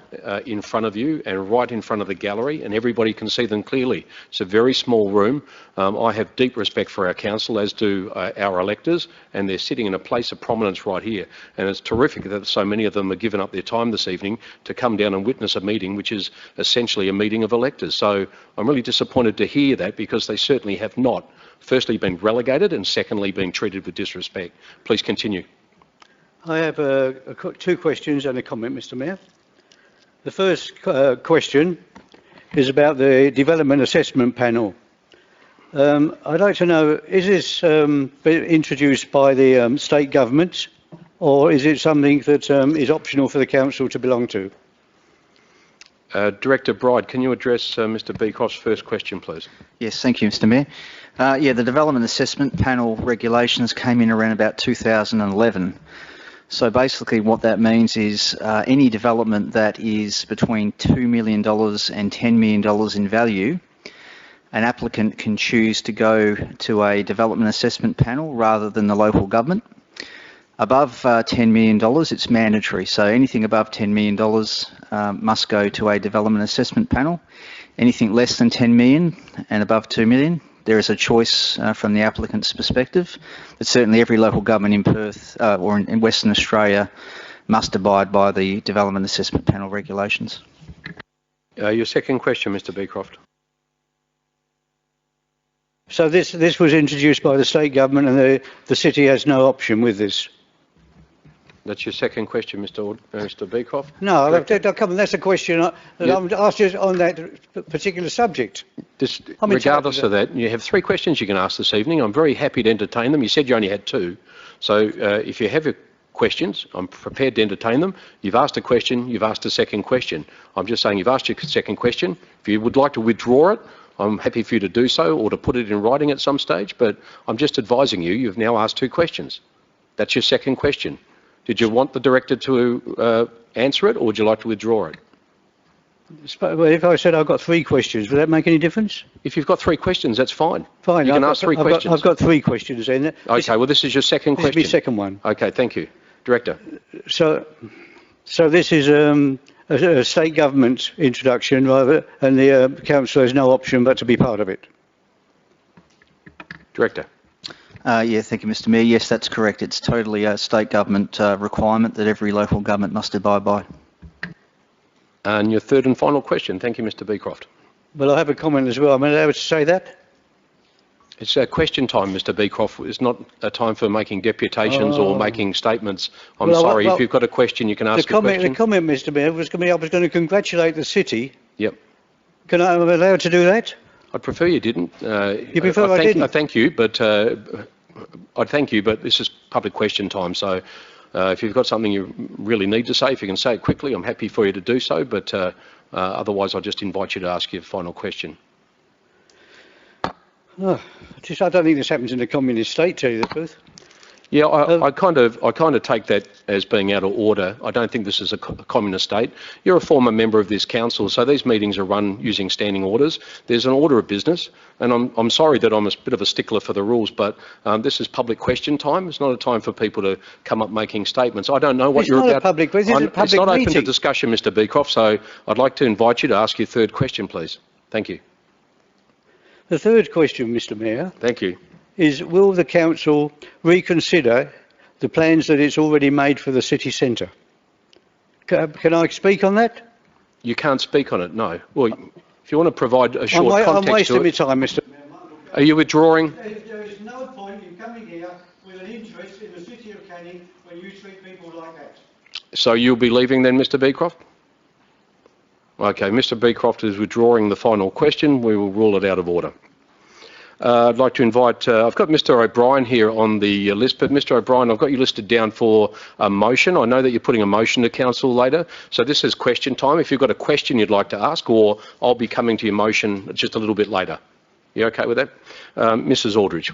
Speaker 1: in front of you and right in front of the gallery, and everybody can see them clearly. It's a very small room. I have deep respect for our council, as do our electors, and they're sitting in a place of prominence right here. And it's terrific that so many of them have given up their time this evening to come down and witness a meeting which is essentially a meeting of electors. So I'm really disappointed to hear that, because they certainly have not, firstly, been relegated, and secondly, been treated with disrespect. Please continue.
Speaker 8: I have two questions and a comment, Mr. Mayor. The first question is about the Development Assessment Panel. I'd like to know, is this introduced by the state government, or is it something that is optional for the council to belong to?
Speaker 1: Director Bride, can you address Mr. Beecroft's first question, please?
Speaker 4: Yes, thank you, Mr. Mayor. Yeah, the Development Assessment Panel regulations came in around about 2011. So basically what that means is any development that is between $2 million and $10 million in value, an applicant can choose to go to a Development Assessment Panel rather than the local government. Above $10 million, it's mandatory. So anything above $10 million must go to a Development Assessment Panel. Anything less than 10 million and above 2 million, there is a choice from the applicant's perspective. But certainly every local government in Perth or in Western Australia must abide by the Development Assessment Panel regulations.
Speaker 1: Your second question, Mr. Beecroft.
Speaker 8: So this was introduced by the state government, and the city has no option with this?
Speaker 1: That's your second question, Mr. Beecroft?
Speaker 8: No, that's a question that I'm asked you on that particular subject.
Speaker 1: Regardless of that, you have three questions you can ask this evening. I'm very happy to entertain them. You said you only had two. So if you have your questions, I'm prepared to entertain them. You've asked a question, you've asked a second question. I'm just saying you've asked your second question. If you would like to withdraw it, I'm happy for you to do so, or to put it in writing at some stage, but I'm just advising you, you've now asked two questions. That's your second question. Did you want the director to answer it, or would you like to withdraw it?
Speaker 8: Well, if I said I've got three questions, would that make any difference?
Speaker 1: If you've got three questions, that's fine.
Speaker 8: Fine.
Speaker 1: You can ask three questions.
Speaker 8: I've got three questions then.
Speaker 1: Okay, well, this is your second question.
Speaker 8: This is my second one.
Speaker 1: Okay, thank you. Director.
Speaker 8: So this is a state government introduction, rather, and the council has no option but to be part of it.
Speaker 1: Director.
Speaker 4: Yeah, thank you, Mr. Mayor. Yes, that's correct. It's totally a state government requirement that every local government must abide by.
Speaker 1: And your third and final question. Thank you, Mr. Beecroft.
Speaker 8: Well, I have a comment as well. Am I allowed to say that?
Speaker 1: It's a question time, Mr. Beecroft. It's not a time for making deputations or making statements. I'm sorry. If you've got a question, you can ask a question.
Speaker 8: The comment, Mr. Mayor, was going to be I was going to congratulate the city.
Speaker 1: Yep.
Speaker 8: Am I allowed to do that?
Speaker 1: I'd prefer you didn't.
Speaker 8: You prefer I didn't?
Speaker 1: I thank you, but I'd thank you, but this is public question time. So if you've got something you really need to say, if you can say it quickly, I'm happy for you to do so. But otherwise, I'll just invite you to ask your final question.
Speaker 8: Oh, I don't think this happens in a communist state, to tell you the truth.
Speaker 1: Yeah, I kind of take that as being out of order. I don't think this is a communist state. You're a former member of this council, so these meetings are run using standing orders. There's an order of business, and I'm sorry that I'm a bit of a stickler for the rules, but this is public question time. It's not a time for people to come up making statements. I don't know what you're about.
Speaker 8: It's not a public
Speaker 1: It's not
Speaker 8: meeting.
Speaker 1: open to discussion, Mr. Beecroft, so I'd like to invite you to ask your third question, please. Thank you.
Speaker 8: The third question, Mr. Mayor.
Speaker 1: Thank you.
Speaker 8: Is will the council reconsider the plans that it's already made for the city centre? Can I speak on that?
Speaker 1: You can't speak on it, no. Well, if you want to provide a short context
Speaker 8: I'm wasting
Speaker 1: to
Speaker 8: my
Speaker 1: it.
Speaker 8: time, Mr. Mayor.
Speaker 1: Are you withdrawing?
Speaker 8: There is no point in coming here with an interest in the city of Canning when you treat people like that.
Speaker 1: So you'll be leaving then, Mr. Beecroft? Okay, Mr. Beecroft is withdrawing the final question. We will rule it out of order. I'd like to invite, I've got Mr. O'Brien here on the list, but Mr. O'Brien, I've got you listed down for a motion. I know that you're putting a motion to council later, so this is question time. If you've got a question you'd like to ask, or I'll be coming to your motion just a little bit later. You okay with that? Mrs. Aldridge.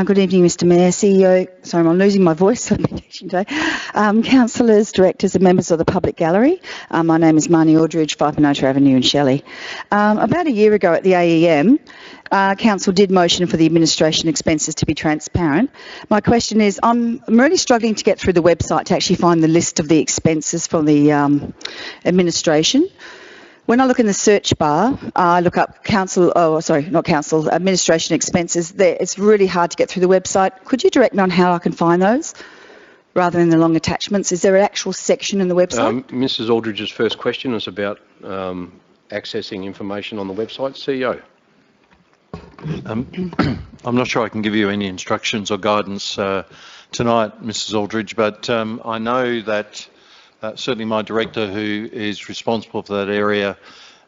Speaker 11: Good evening, Mr Mayor, CEO, sorry, I'm losing my voice, I've been teaching today. Councillors, directors and members of the public gallery. My name is Marnie Aldridge, 5 Minota Avenue in Shelley. About a year ago at the AEM, Council did motion for the administration expenses to be transparent. My question is, I'm really struggling to get through the website to actually find the list of the expenses for the administration. When I look in the search bar, I look up administration expenses. It's really hard to get through the website. Could you direct me on how I can find those rather than the long attachments? Is there an actual section in the website?
Speaker 1: Mrs Aldridge's first question is about accessing information on the website. CEO.
Speaker 2: I'm not sure I can give you any instructions or guidance tonight, Mrs Aldridge, but I know that certainly my director, who is responsible for that area,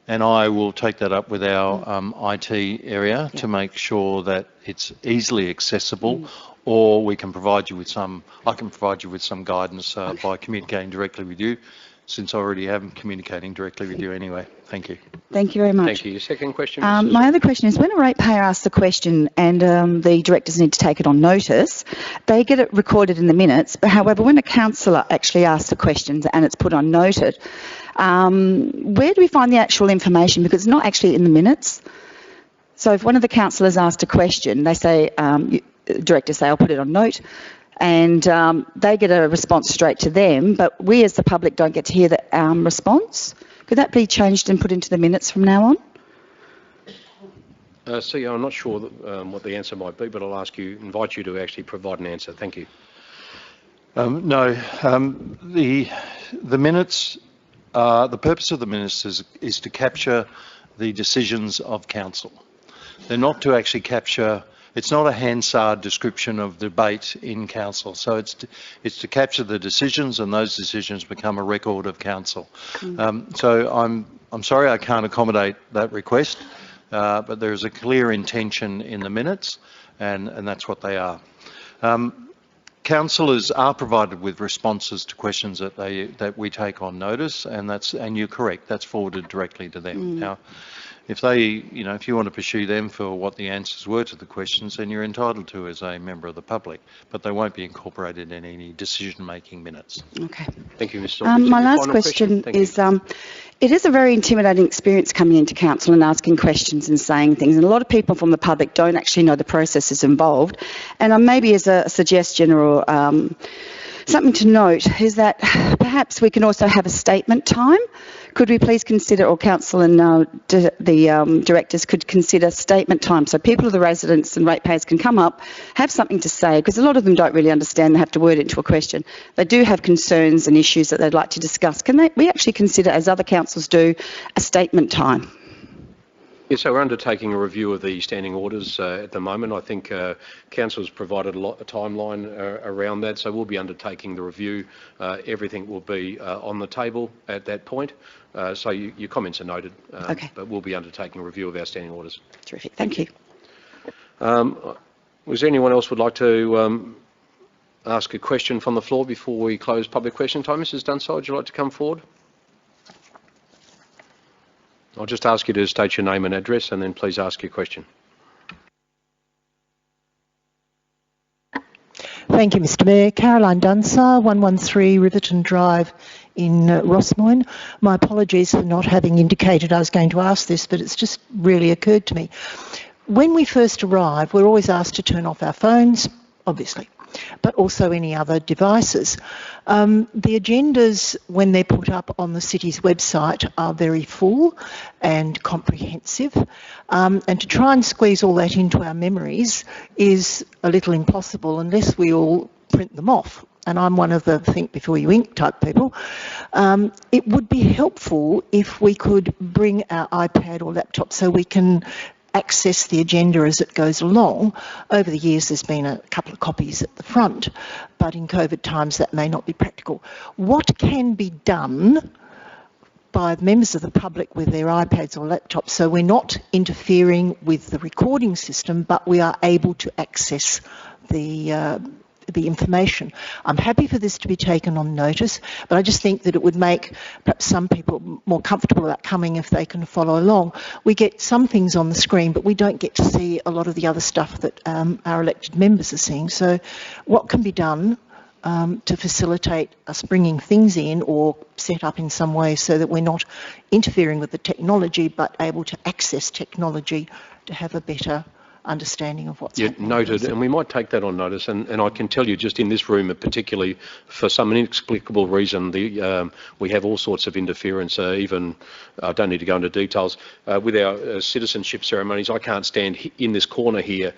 Speaker 2: and I will take that up with our IT area to make sure that it's easily accessible, or we can provide you with some, I can provide you with some guidance by communicating directly with you, since I already am communicating directly with you anyway. Thank you.
Speaker 11: Thank you very much.
Speaker 1: Thank you. Your second question?
Speaker 11: My other question is, when a ratepayer asks a question and the directors need to take it on notice, they get it recorded in the minutes. But however, when a councillor actually asks a question and it's put on noted, where do we find the actual information? Because it's not actually in the minutes. So if one of the councillors asked a question, they say, directors say, I'll put it on note, and they get a response straight to them, but we as the public don't get to hear the response. Could that be changed and put into the minutes from now on?
Speaker 1: CEO, I'm not sure what the answer might be, but I'll invite you to actually provide an answer. Thank you.
Speaker 2: No, the minutes, the purpose of the minutes is to capture the decisions of council. They're not to actually capture. It's not a Hansard description of debate in council. So it's to capture the decisions, and those decisions become a record of council. So I'm sorry I can't accommodate that request, but there is a clear intention in the minutes, and that's what they are. Councillors are provided with responses to questions that we take on notice, and you're correct, that's forwarded directly to them. Now, if if you want to pursue them for what the answers were to the questions, then you're entitled to as a member of the public, but they won't be incorporated in any decision-making minutes.
Speaker 11: Okay.
Speaker 1: Thank you, Mr. Aldridge.
Speaker 11: My last question is, it is a very intimidating experience coming into council and asking questions and saying things, and a lot of people from the public don't actually know the processes involved. And maybe as a suggestion or something to note is that perhaps we can also have a statement time. Could we please consider, or council and the directors could consider statement time, so people of the residents and ratepayers can come up, have something to say, because a lot of them don't really understand, they have to word it into a question. They do have concerns and issues that they'd like to discuss. Can we actually consider, as other councils do, a statement time?
Speaker 1: Yes, so we're undertaking a review of the standing orders at the moment. I think Council has provided a timeline around that, so we'll be undertaking the review. Everything will be on the table at that point. So your comments are noted,
Speaker 11: okay.
Speaker 1: But we'll be undertaking a review of our standing orders.
Speaker 11: Terrific, thank you.
Speaker 1: Was there anyone else would like to ask a question from the floor before we close public question time? Mrs Dunside, would you like to come forward? I'll just ask you to state your name and address, and then please ask your question.
Speaker 12: Thank you, Mr Mayor. Caroline Dunsar, 113 Riverton Drive in Rossmoyne. My apologies for not having indicated I was going to ask this, but it's just really occurred to me. When we first arrive, we're always asked to turn off our phones, obviously, but also any other devices. The agendas, when they're put up on the city's website, are very full and comprehensive, and to try and squeeze all that into our memories is a little impossible unless we all print them off. And I'm one of the think before you ink type people. It would be helpful if we could bring our iPad or laptop so we can access the agenda as it goes along. Over the years there's been a couple of copies at the front, but in COVID times that may not be practical. What can be done by members of the public with their iPads or laptops so we're not interfering with the recording system, but we are able to access the be information. I'm happy for this to be taken on notice, but I just think that it would make perhaps some people more comfortable about coming if they can follow along. We get some things on the screen, but we don't get to see a lot of the other stuff that our elected members are seeing. So what can be done to facilitate us bringing things in or set up in some way so that we're not interfering with the technology but able to access technology to have a better understanding of what's happening.
Speaker 1: Noted, and we might take that on notice, and I can tell you just in this room particularly, for some inexplicable reason, we have all sorts of interference, even, I don't need to go into details, with our citizenship ceremonies. I can't stand in this corner here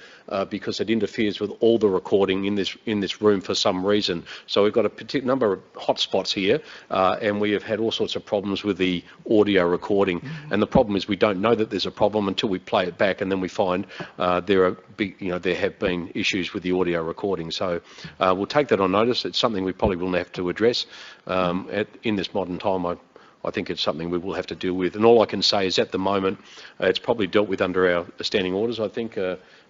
Speaker 1: because it interferes with all the recording in this room for some reason. So we've got a particular number of hotspots here, and we have had all sorts of problems with the audio recording. And the problem is we don't know that there's a problem until we play it back, and then we find there have been issues with the audio recording. So we'll take that on notice. It's something we probably will have to address in this modern time. I think it's something we will have to deal with. And all I can say is at the moment, it's probably dealt with under our standing orders, I think,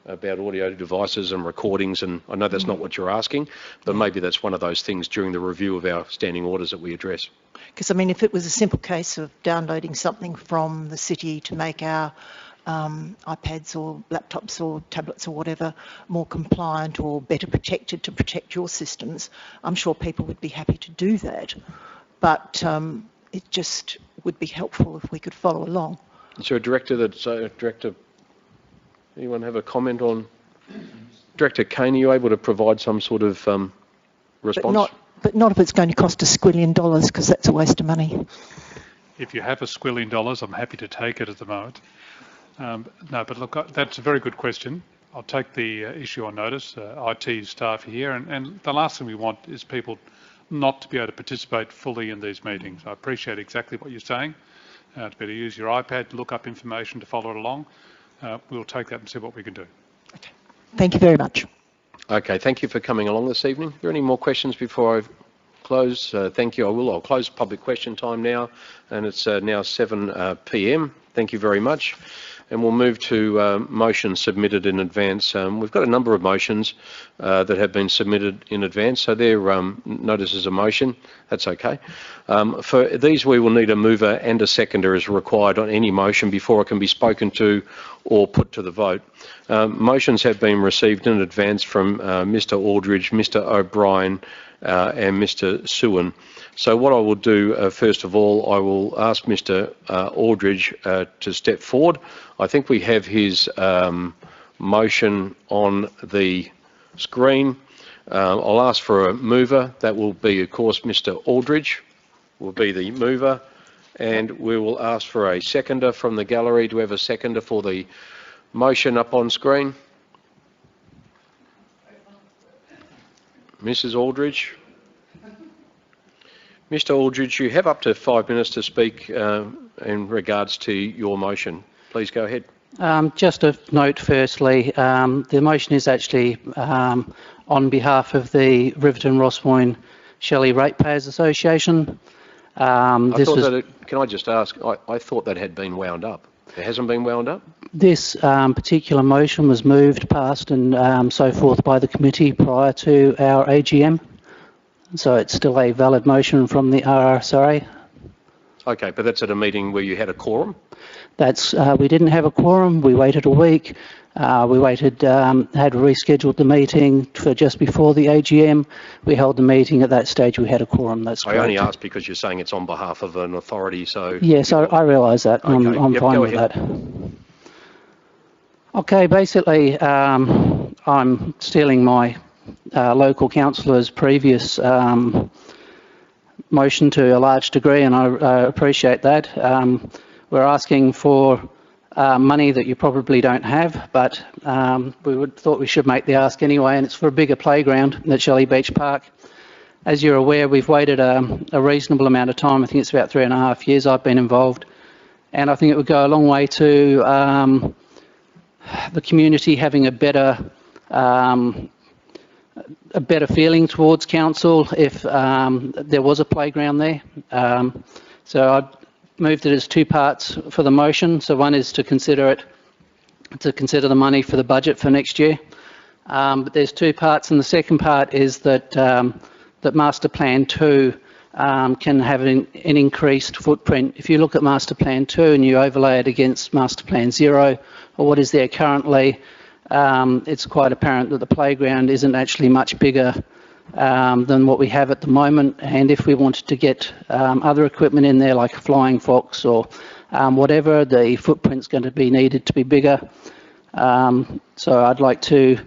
Speaker 1: about audio devices and recordings. And I know that's not what you're asking, but maybe that's one of those things during the review of our standing orders that we address.
Speaker 12: Because, I mean, if it was a simple case of downloading something from the city to make our iPads or laptops or tablets or whatever more compliant or better protected to protect your systems, I'm sure people would be happy to do that. But it just would be helpful if we could follow along.
Speaker 1: Is there a director that's director? Anyone have a comment on Director Kane? Are you able to provide some sort of response?
Speaker 12: But not if it's going to cost $1 squillion, because that's a waste of money.
Speaker 6: If you have $1 squillion, I'm happy to take it at the moment. No, but look, that's a very good question. I'll take the issue on notice. IT staff are here, and the last thing we want is people not to be able to participate fully in these meetings. I appreciate exactly what you're saying. To be able to use your iPad, look up information to follow it along. We'll take that and see what we can do.
Speaker 12: Okay. Thank you very much.
Speaker 1: Okay, thank you for coming along this evening. Are there any more questions before I close? Thank you. I'll close public question time now, and it's now 7 p.m. Thank you very much. And we'll move to motions submitted in advance. We've got a number of motions that have been submitted in advance, so they're noticed as a motion. That's okay. For these, we will need a mover and a seconder as required on any motion before it can be spoken to or put to the vote. Motions have been received in advance from Mr. Aldridge, Mr. O'Brien, and Mr. Suwan. So what I will do, first of all, I will ask Mr. Aldridge to step forward. I think we have his motion on the screen. I'll ask for a mover. That will be, of course, Mr. Aldridge will be the mover. And we will ask for a seconder from the gallery. Do we have a seconder for the motion up on screen? Mrs. Aldridge. Mr. Aldridge, you have up to 5 minutes to speak in regards to your motion. Please go ahead.
Speaker 10: Just a note firstly, the motion is actually on behalf of the Riverton Rossmoyne Shelley Ratepayers Association.
Speaker 1: Can I just ask, I thought that had been wound up. It hasn't been wound up?
Speaker 10: This particular motion was moved, passed and so forth by the committee prior to our AGM. So it's still a valid motion from the RSRA.
Speaker 1: Okay, but that's at a meeting where you had a quorum?
Speaker 10: We didn't have a quorum. We waited a week. We waited, had rescheduled the meeting for just before the AGM. We held the meeting. At that stage, we had a quorum. That's correct.
Speaker 1: I only asked because you're saying it's on behalf of an authority, so...
Speaker 10: Yes, I realise that. Okay. I'm fine with that. Okay, basically, I'm stealing my local councillor's previous motion to a large degree, and I appreciate that. We're asking for money that you probably don't have, but we thought we should make the ask anyway, and it's for a bigger playground at Shelley Beach Park. As you're aware, we've waited a reasonable amount of time. I think it's about 3.5 years I've been involved, and I think it would go a long way to the community having a better feeling towards council if there was a playground there. So I'd moved it as two parts for the motion. So one is to consider the money for the budget for next year. But there's two parts, and the second part is that that Master Plan 2 can have an increased footprint. If you look at Master Plan 2 and you overlay it against Master Plan 0, or what is there currently, it's quite apparent that the playground isn't actually much bigger than what we have at the moment. And if we wanted to get other equipment in there, like a flying fox or whatever, the footprint's going to be needed to be bigger. So I'd like to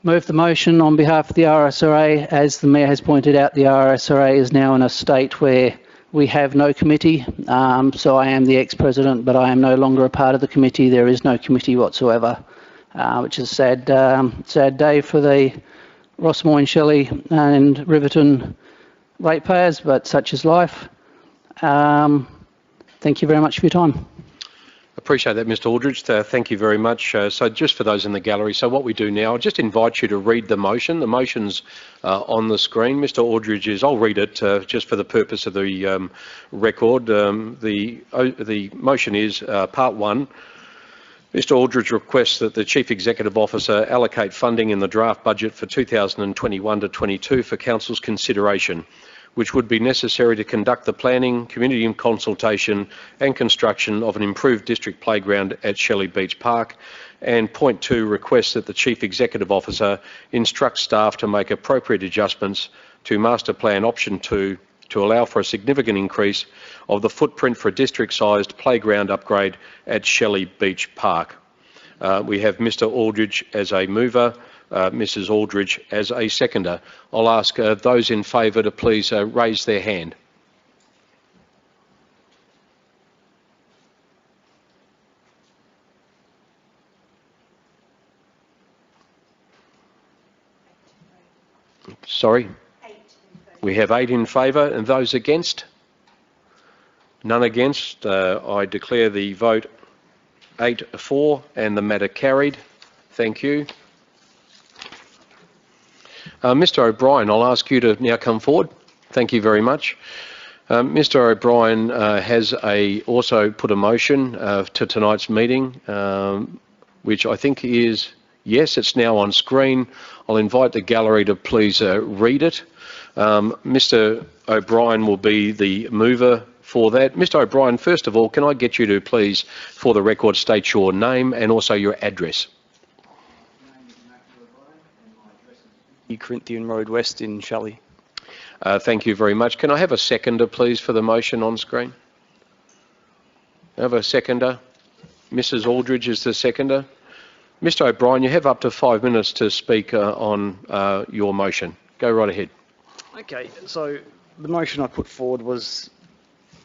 Speaker 10: move the motion on behalf of the RSRA. As the Mayor has pointed out, the RSRA is now in a state where we have no committee. So I am the ex-president, but I am no longer a part of the committee. There is no committee whatsoever, which is a sad day for the Rossmoyne, Shelley and Riverton ratepayers, but such is life. Thank you very much for your time.
Speaker 1: Appreciate that, Mr Aldridge. Thank you very much. So just for those in the gallery, so what we do now, I'll just invite you to read the motion. The motion's on the screen. Mr Aldridge I'll read it just for the purpose of the record. The motion is part 1. Mr Aldridge requests that the Chief Executive Officer allocate funding in the draft budget for 2021 to 22 for Council's consideration, which would be necessary to conduct the planning, community consultation and construction of an improved district playground at Shelley Beach Park. And point 2 requests that the Chief Executive Officer instruct staff to make appropriate adjustments to Master Plan Option 2 to allow for a significant increase of the footprint for a district-sized playground upgrade at Shelley Beach Park. We have Mr Aldridge as a mover, Mrs Aldridge as a seconder. I'll ask those in favour to please raise their hand. Sorry? We have 8 in favour, and those against? None against. I declare the vote 8-4 and the matter carried. Thank you. Mr O'Brien, I'll ask you to now come forward. Thank you very much. Mr O'Brien has also put a motion to tonight's meeting, which I think is, yes, it's now on screen. I'll invite the gallery to please read it. Mr O'Brien will be the mover for that. Mr O'Brien, first of all, can I get you to please, for the record, state your name and also your address?
Speaker 13: Corinthian Road West in Shelley.
Speaker 1: Thank you very much. Can I have a seconder, please, for the motion on screen? I have a seconder. Mrs Aldridge is the seconder. Mr O'Brien, you have up to 5 minutes to speak on your motion. Go right ahead.
Speaker 13: Okay, so the motion I put forward was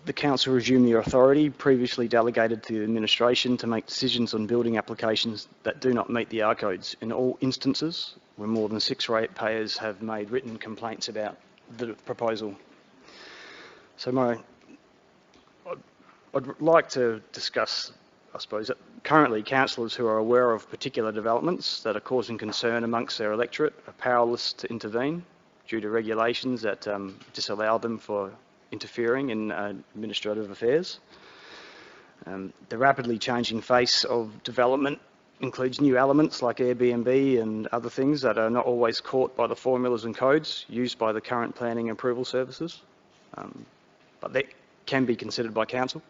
Speaker 13: the Council resume the authority previously delegated to the administration to make decisions on building applications that do not meet the R codes in all instances where more than 6 ratepayers have made written complaints about the proposal. So I'd like to discuss, I suppose, that currently councillors who are aware of particular developments that are causing concern amongst their electorate are powerless to intervene due to regulations that disallow them for interfering in administrative affairs. The rapidly changing face of development includes new elements like Airbnb and other things that are not always caught by the formulas and codes used by the current planning and approval services, but that can be considered by council.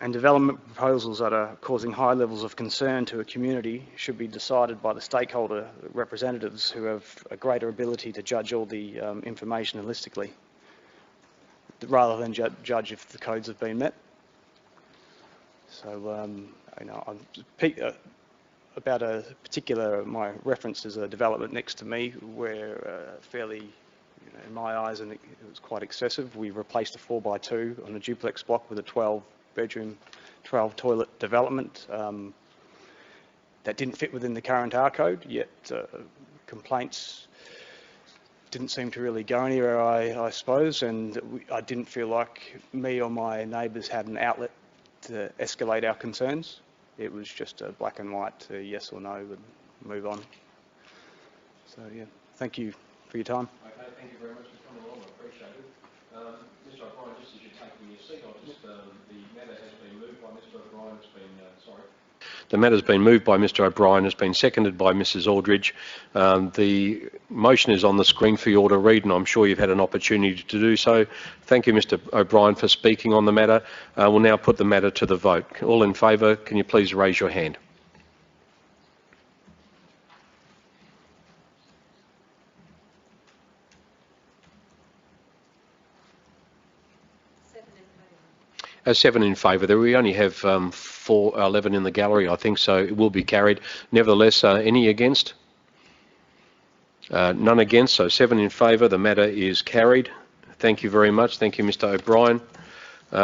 Speaker 13: And development proposals that are causing high levels of concern to a community should be decided by the stakeholder representatives who have a greater ability to judge all the information holistically, rather than judge if the codes have been met. So, you know, about a particular, my reference is a development next to me where fairly, you know, in my eyes, and it was quite excessive. We replaced a 4x2 on a duplex block with a 12-bedroom, 12-toilet development that didn't fit within the current R code, yet complaints didn't seem to really go anywhere, I suppose, and I didn't feel like me or my neighbours had an outlet to escalate our concerns. It was just a black and white yes or no and move on. So yeah, thank you for your time.
Speaker 1: Okay, thank you very much for coming along, I appreciate it. Mr O'Brien, just as you're taking your seat, the matter has been moved by Mr O'Brien. It's been, sorry. The matter's been moved by Mr O'Brien, has been seconded by Mrs Aldridge. The motion is on the screen for you all to read, and I'm sure you've had an opportunity to do so. Thank you, Mr O'Brien, for speaking on the matter. We'll now put the matter to the vote. All in favour, can you please raise your hand? Seven in favour. We only have 11 in the gallery, I think, so it will be carried. Nevertheless, any against? None against, so 7 in favour. The matter is carried. Thank you very much. Thank you, Mr O'Brien.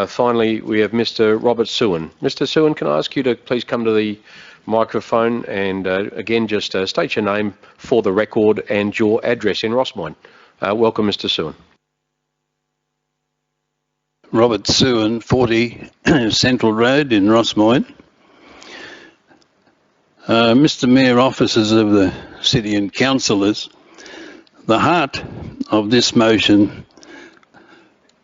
Speaker 1: Finally, we have Mr Robert Sewin. Mr Sewin, can I ask you to please come to the microphone and again just state your name for the record and your address in Rossmoyne. Welcome, Mr Sewin.
Speaker 14: Robert Sewin, 40 Central Road in Rossmoyne. Mr Mayor, officers of the City and Councillors, the heart of this motion,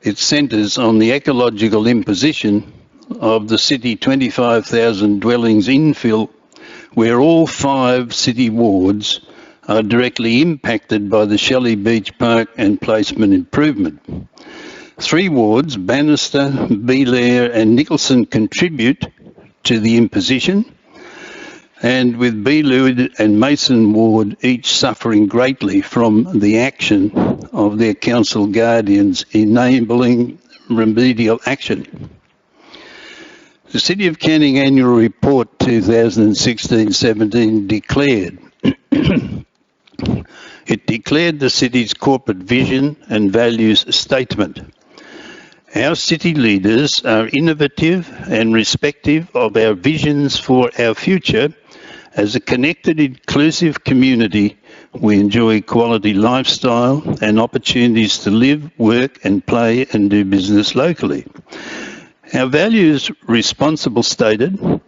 Speaker 14: it centres on the ecological imposition of the City 25,000 dwellings infill, where all 5 city wards are directly impacted by the Shelley Beach Park and placement improvement. 3 wards, Bannister, Belair and Nicholson, contribute to the imposition, and with Beelwood and Mason Ward each suffering greatly from the action of their council guardians enabling remedial action. The City of Canning Annual Report 2016-17 declared it declared the city's corporate vision and values statement. Our city leaders are innovative and respective of our visions for our future. As a connected, inclusive community, we enjoy quality lifestyle and opportunities to live, work and play and do business locally. Our values responsible stated,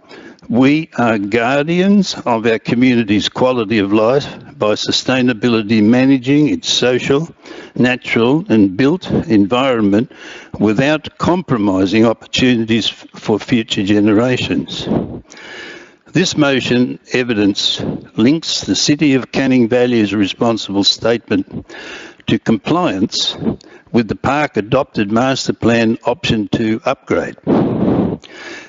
Speaker 14: we are guardians of our community's quality of life by sustainability managing its social, natural and built environment without compromising opportunities for future generations. This motion evidence links the City of Canning Values responsible statement to compliance with the Park Adopted Master Plan Option 2 upgrade,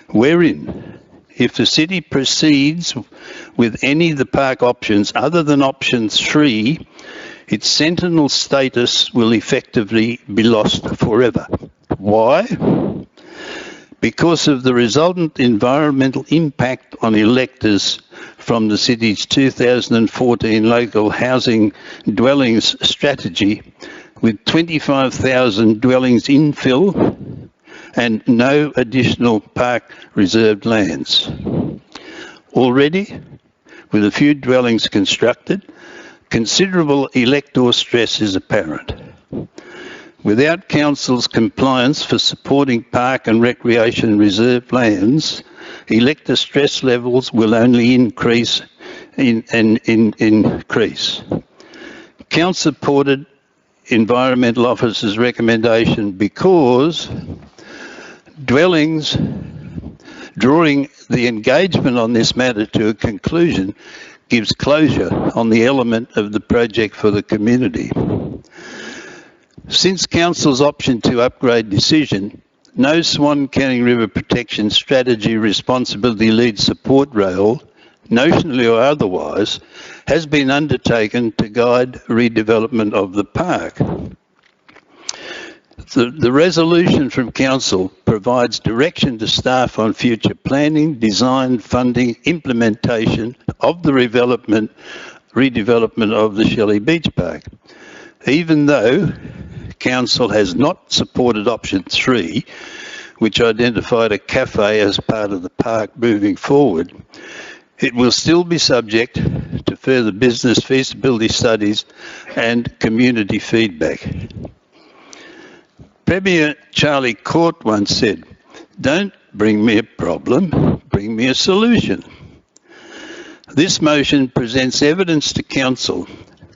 Speaker 14: wherein if the City proceeds with any of the park options other than option 3, its sentinel status will effectively be lost forever. Why? Because of the resultant environmental impact on electors from the City's 2014 local housing dwellings strategy, with 25,000 dwellings infill and no additional park reserved lands. Already, with a few dwellings constructed, considerable elector stress is apparent. Without Council's compliance for supporting park and recreation reserved lands, elector stress levels will only increase. Council supported Environmental Officer's recommendation because dwellings drawing the engagement on this matter to a conclusion gives closure on the element of the project for the community. Since Council's option to upgrade decision, no Swan Canning River Protection Strategy Responsibility Lead support role, notionally or otherwise, has been undertaken to guide redevelopment of the park. The resolution from Council provides direction to staff on future planning, design, funding, implementation of the redevelopment of the Shelley Beach Park. Even though Council has not supported option 3, which identified a cafe as part of the park moving forward, it will still be subject to further business feasibility studies and community feedback. Premier Charlie Court once said, "Don't bring me a problem, bring me a solution." This motion presents evidence to Council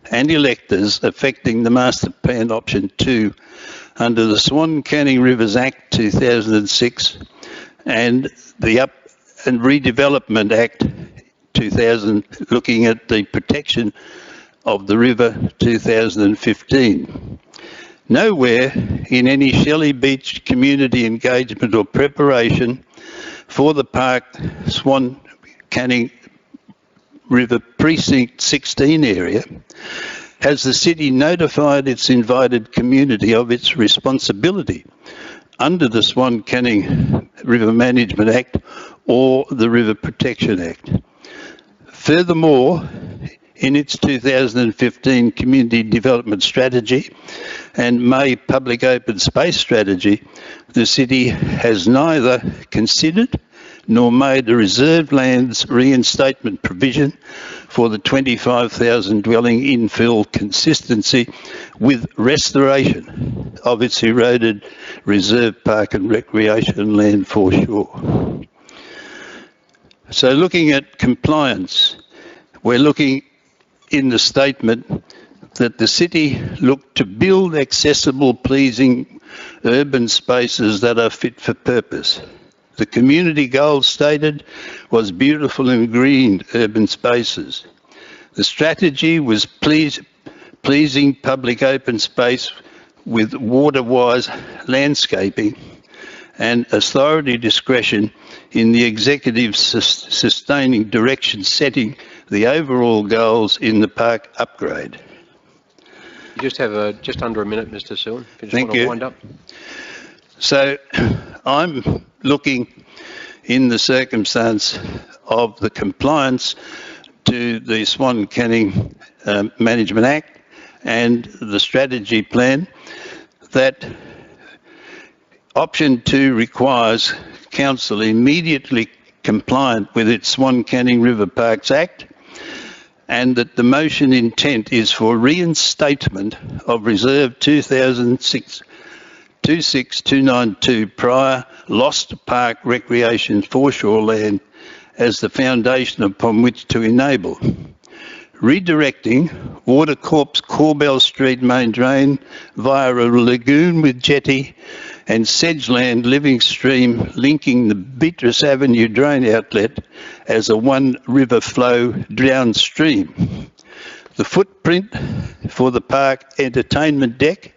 Speaker 14: and electors affecting the Master Plan Option 2 under the Swan Canning Rivers Act 2006 and the and Redevelopment Act 2000, looking at the protection of the river 2015. Nowhere in any Shelley Beach community engagement or preparation for the Park Swan Canning River Precinct 16 area has the city notified its invited community of its responsibility under the Swan Canning River Management Act or the River Protection Act. Furthermore, in its 2015 Community Development Strategy and May Public Open Space Strategy, the city has neither considered nor made a reserved lands reinstatement provision for the 25,000 dwelling infill consistency with restoration of its eroded reserve park and recreation land foreshore. So looking at compliance, we're looking in the statement that the city looked to build accessible, pleasing urban spaces that are fit for purpose. The community goal stated was beautiful and green urban spaces. The strategy was pleasing public open space with water-wise landscaping and authority discretion in the executive sustaining direction setting the overall goals in the park upgrade.
Speaker 1: You just have just under a minute, Mr. Sewell, if you just
Speaker 14: Thank
Speaker 1: want to
Speaker 14: you.
Speaker 1: wind up.
Speaker 14: So I'm looking in the circumstance of the compliance to the Swan Canning Management Act and the strategy plan that option 2 requires council immediately compliant with its Swan Canning River Parks Act, and that the motion intent is for reinstatement of Reserve 26292 prior lost park recreation foreshore land as the foundation upon which to enable redirecting Watercorp's Corbell Street main drain via a lagoon with jetty and sedgeland living stream linking the Beatrice Avenue drain outlet as a one river flow downstream. The footprint for the park entertainment deck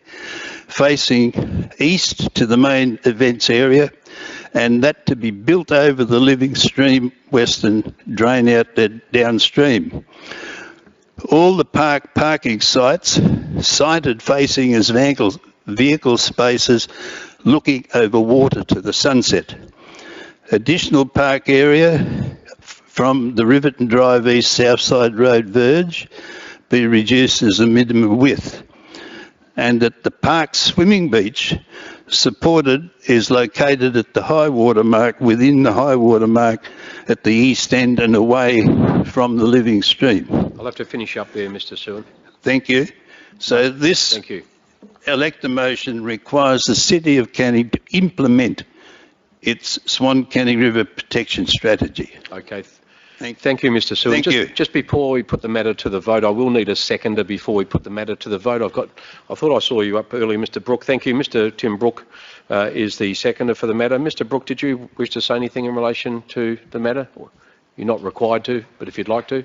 Speaker 14: facing east to the main events area, and that to be built over the living stream western drain outlet downstream. All the parking sites sited facing as vehicle spaces looking over water to the sunset. Additional park area from the Riverton Drive East Southside Road verge be reduced as a minimum width, and that the park swimming beach supported is located at the high water mark within the high water mark at the east end and away from the living stream.
Speaker 1: I'll have to finish up there, Mr. Sewell.
Speaker 14: Thank you. So this
Speaker 1: Thank you.
Speaker 14: elected motion requires the City of Canning to implement its Swan Canning River Protection Strategy.
Speaker 1: Okay. Thank you, Mr. Sewell.
Speaker 14: Thank you.
Speaker 1: Just before we put the matter to the vote, I will need a seconder before we put the matter to the vote. I thought I saw you up earlier, Mr. Brook. Thank you. Mr. Tim Brook is the seconder for the matter. Mr. Brook, did you wish to say anything in relation to the matter? You're not required to, but if you'd like to.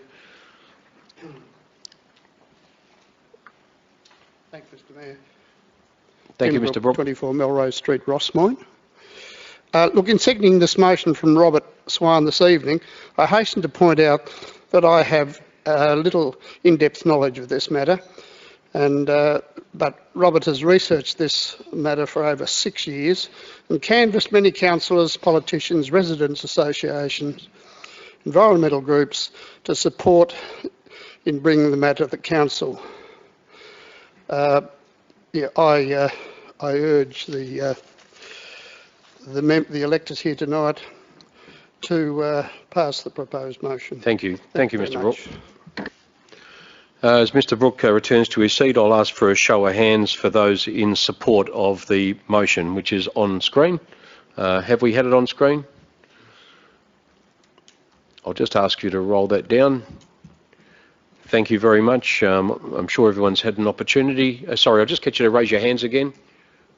Speaker 8: Thanks, Mr. Mayor.
Speaker 1: Thank you,
Speaker 8: Tim
Speaker 1: Mr. Brook.
Speaker 8: 24 Melrose Street, Rossmoyne. Look, in seconding this motion from Robert Swan this evening, I hasten to point out that I have little in-depth knowledge of this matter, but Robert has researched this matter for over 6 years and canvassed many councillors, politicians, residents' associations, environmental groups to support in bringing the matter to the council. I urge the electors here tonight to pass the proposed motion.
Speaker 1: Thank you. Thank you, Mr. Brook. As Mr. Brook returns to his seat, I'll ask for a show of hands for those in support of the motion, which is on screen. Have we had it on screen? I'll just ask you to roll that down. Thank you very much. I'm sure everyone's had an opportunity. Sorry, I'll just get you to raise your hands again.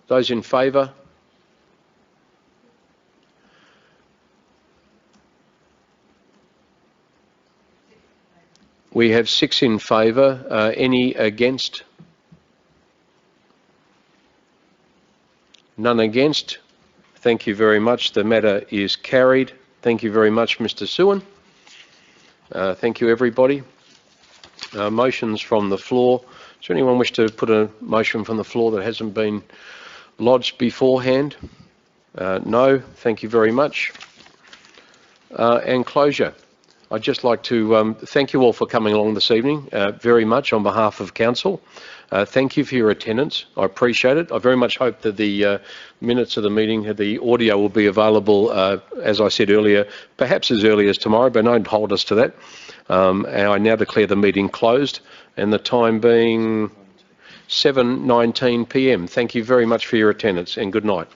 Speaker 1: Those in favour? We have 6 in favour. Any against? None against. Thank you very much. The matter is carried. Thank you very much, Mr. Suhan. Thank you, everybody. Motions from the floor. Does anyone wish to put a motion from the floor that hasn't been lodged beforehand? No. Thank you very much. And closure. I'd just like to thank you all for coming along this evening very much on behalf of Council. Thank you for your attendance. I appreciate it. I very much hope that the minutes of the meeting, the audio will be available, as I said earlier, perhaps as early as tomorrow, but don't hold us to that. And I now declare the meeting closed, and the time being 7:19 p.m. Thank you very much for your attendance, and good night.